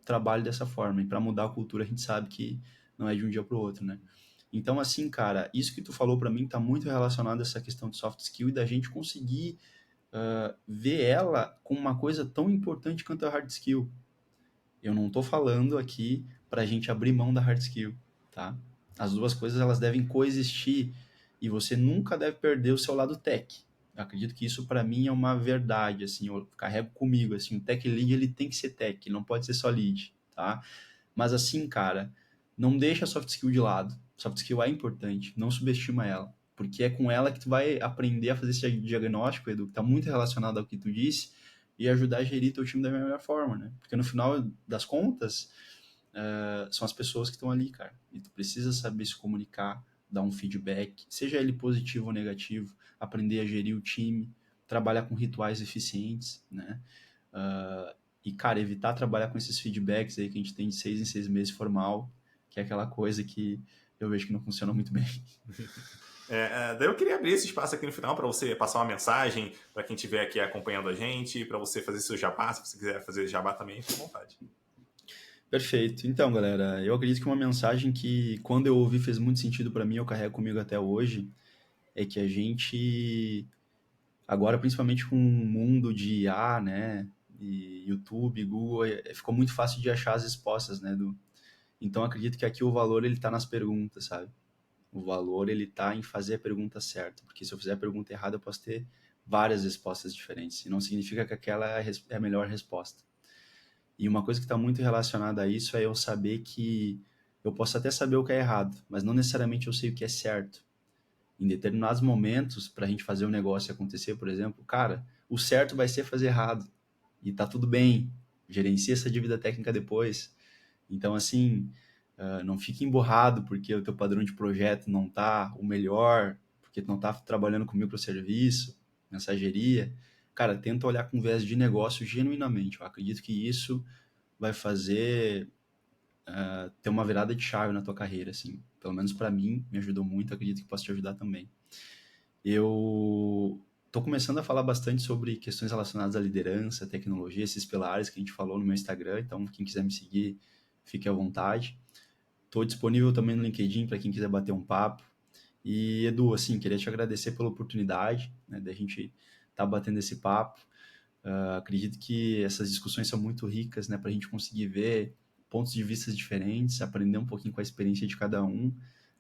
B: trabalhe dessa forma. E para mudar a cultura, a gente sabe que não é de um dia para o outro, né? Então, assim, cara, isso que tu falou para mim tá muito relacionado a essa questão de soft skill e da gente conseguir ver ela como uma coisa tão importante quanto a hard skill. Eu não estou falando aqui para a gente abrir mão da hard skill, tá? As duas coisas elas devem coexistir e você nunca deve perder o seu lado tech. Eu acredito que isso para mim é uma verdade, assim, eu carrego comigo, assim, o tech lead ele tem que ser tech, ele não pode ser só lead, tá? Mas assim, cara, não deixa a soft skill de lado. Soft skill é importante, não subestima ela, porque é com ela que tu vai aprender a fazer esse diagnóstico, Edu, que está muito relacionado ao que tu disse, e ajudar a gerir teu time da melhor forma, né? Porque no final das contas, são as pessoas que estão ali, cara. E tu precisa saber se comunicar, dar um feedback, seja ele positivo ou negativo, aprender a gerir o time, trabalhar com rituais eficientes, né? E, cara, evitar trabalhar com esses feedbacks aí que a gente tem de 6 em 6 meses formal, que é aquela coisa que eu vejo que não funciona muito bem.
A: Daí eu queria abrir esse espaço aqui no final para você passar uma mensagem para quem estiver aqui acompanhando a gente, para você fazer seu jabá, se você quiser fazer jabá também, fique à vontade.
B: Perfeito. Então, galera, eu acredito que uma mensagem que, quando eu ouvi, fez muito sentido para mim, eu carrego comigo até hoje, é que a gente, agora, principalmente com o mundo de IA, né, e YouTube, Google, ficou muito fácil de achar as respostas, né, Então, acredito que aqui o valor, ele tá nas perguntas, sabe? O valor, ele tá em fazer a pergunta certa, porque se eu fizer a pergunta errada, eu posso ter várias respostas diferentes, e não significa que aquela é a melhor resposta. E uma coisa que está muito relacionada a isso é eu saber que eu posso até saber o que é errado, mas não necessariamente eu sei o que é certo. Em determinados momentos, para a gente fazer um negócio acontecer, por exemplo, cara, o certo vai ser fazer errado. E tá tudo bem. Gerencia essa dívida técnica depois. Então, assim, não fique emburrado porque o teu padrão de projeto não tá o melhor, porque tu não tá trabalhando com microserviço, mensageria. Cara, tenta olhar com viés de negócio genuinamente. Eu acredito que isso vai fazer ter uma virada de chave na tua carreira, assim. Pelo menos para mim, me ajudou muito, acredito que possa te ajudar também. Eu tô começando a falar bastante sobre questões relacionadas à liderança, tecnologia, esses pilares que a gente falou no meu Instagram, então quem quiser me seguir, fique à vontade. Tô disponível também no LinkedIn para quem quiser bater um papo. E, Edu, assim, queria te agradecer pela oportunidade, né, da gente estar batendo esse papo. Acredito que essas discussões são muito ricas, né, para a gente conseguir ver pontos de vista diferentes, aprender um pouquinho com a experiência de cada um.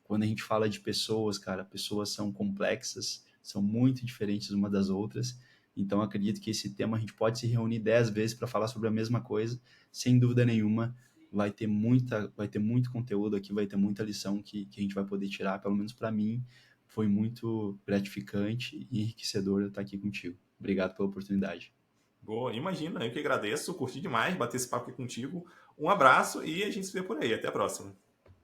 B: Quando a gente fala de pessoas, cara, pessoas são complexas, são muito diferentes uma das outras. Então, acredito que esse tema a gente pode se reunir 10 vezes para falar sobre a mesma coisa, sem dúvida nenhuma. Vai ter muito conteúdo aqui, vai ter muita lição que a gente vai poder tirar, pelo menos para mim, foi muito gratificante e enriquecedor eu estar aqui contigo. Obrigado pela oportunidade.
A: Boa, imagina, eu que agradeço, curti demais bater esse papo aqui contigo. Um abraço e a gente se vê por aí. Até a próxima.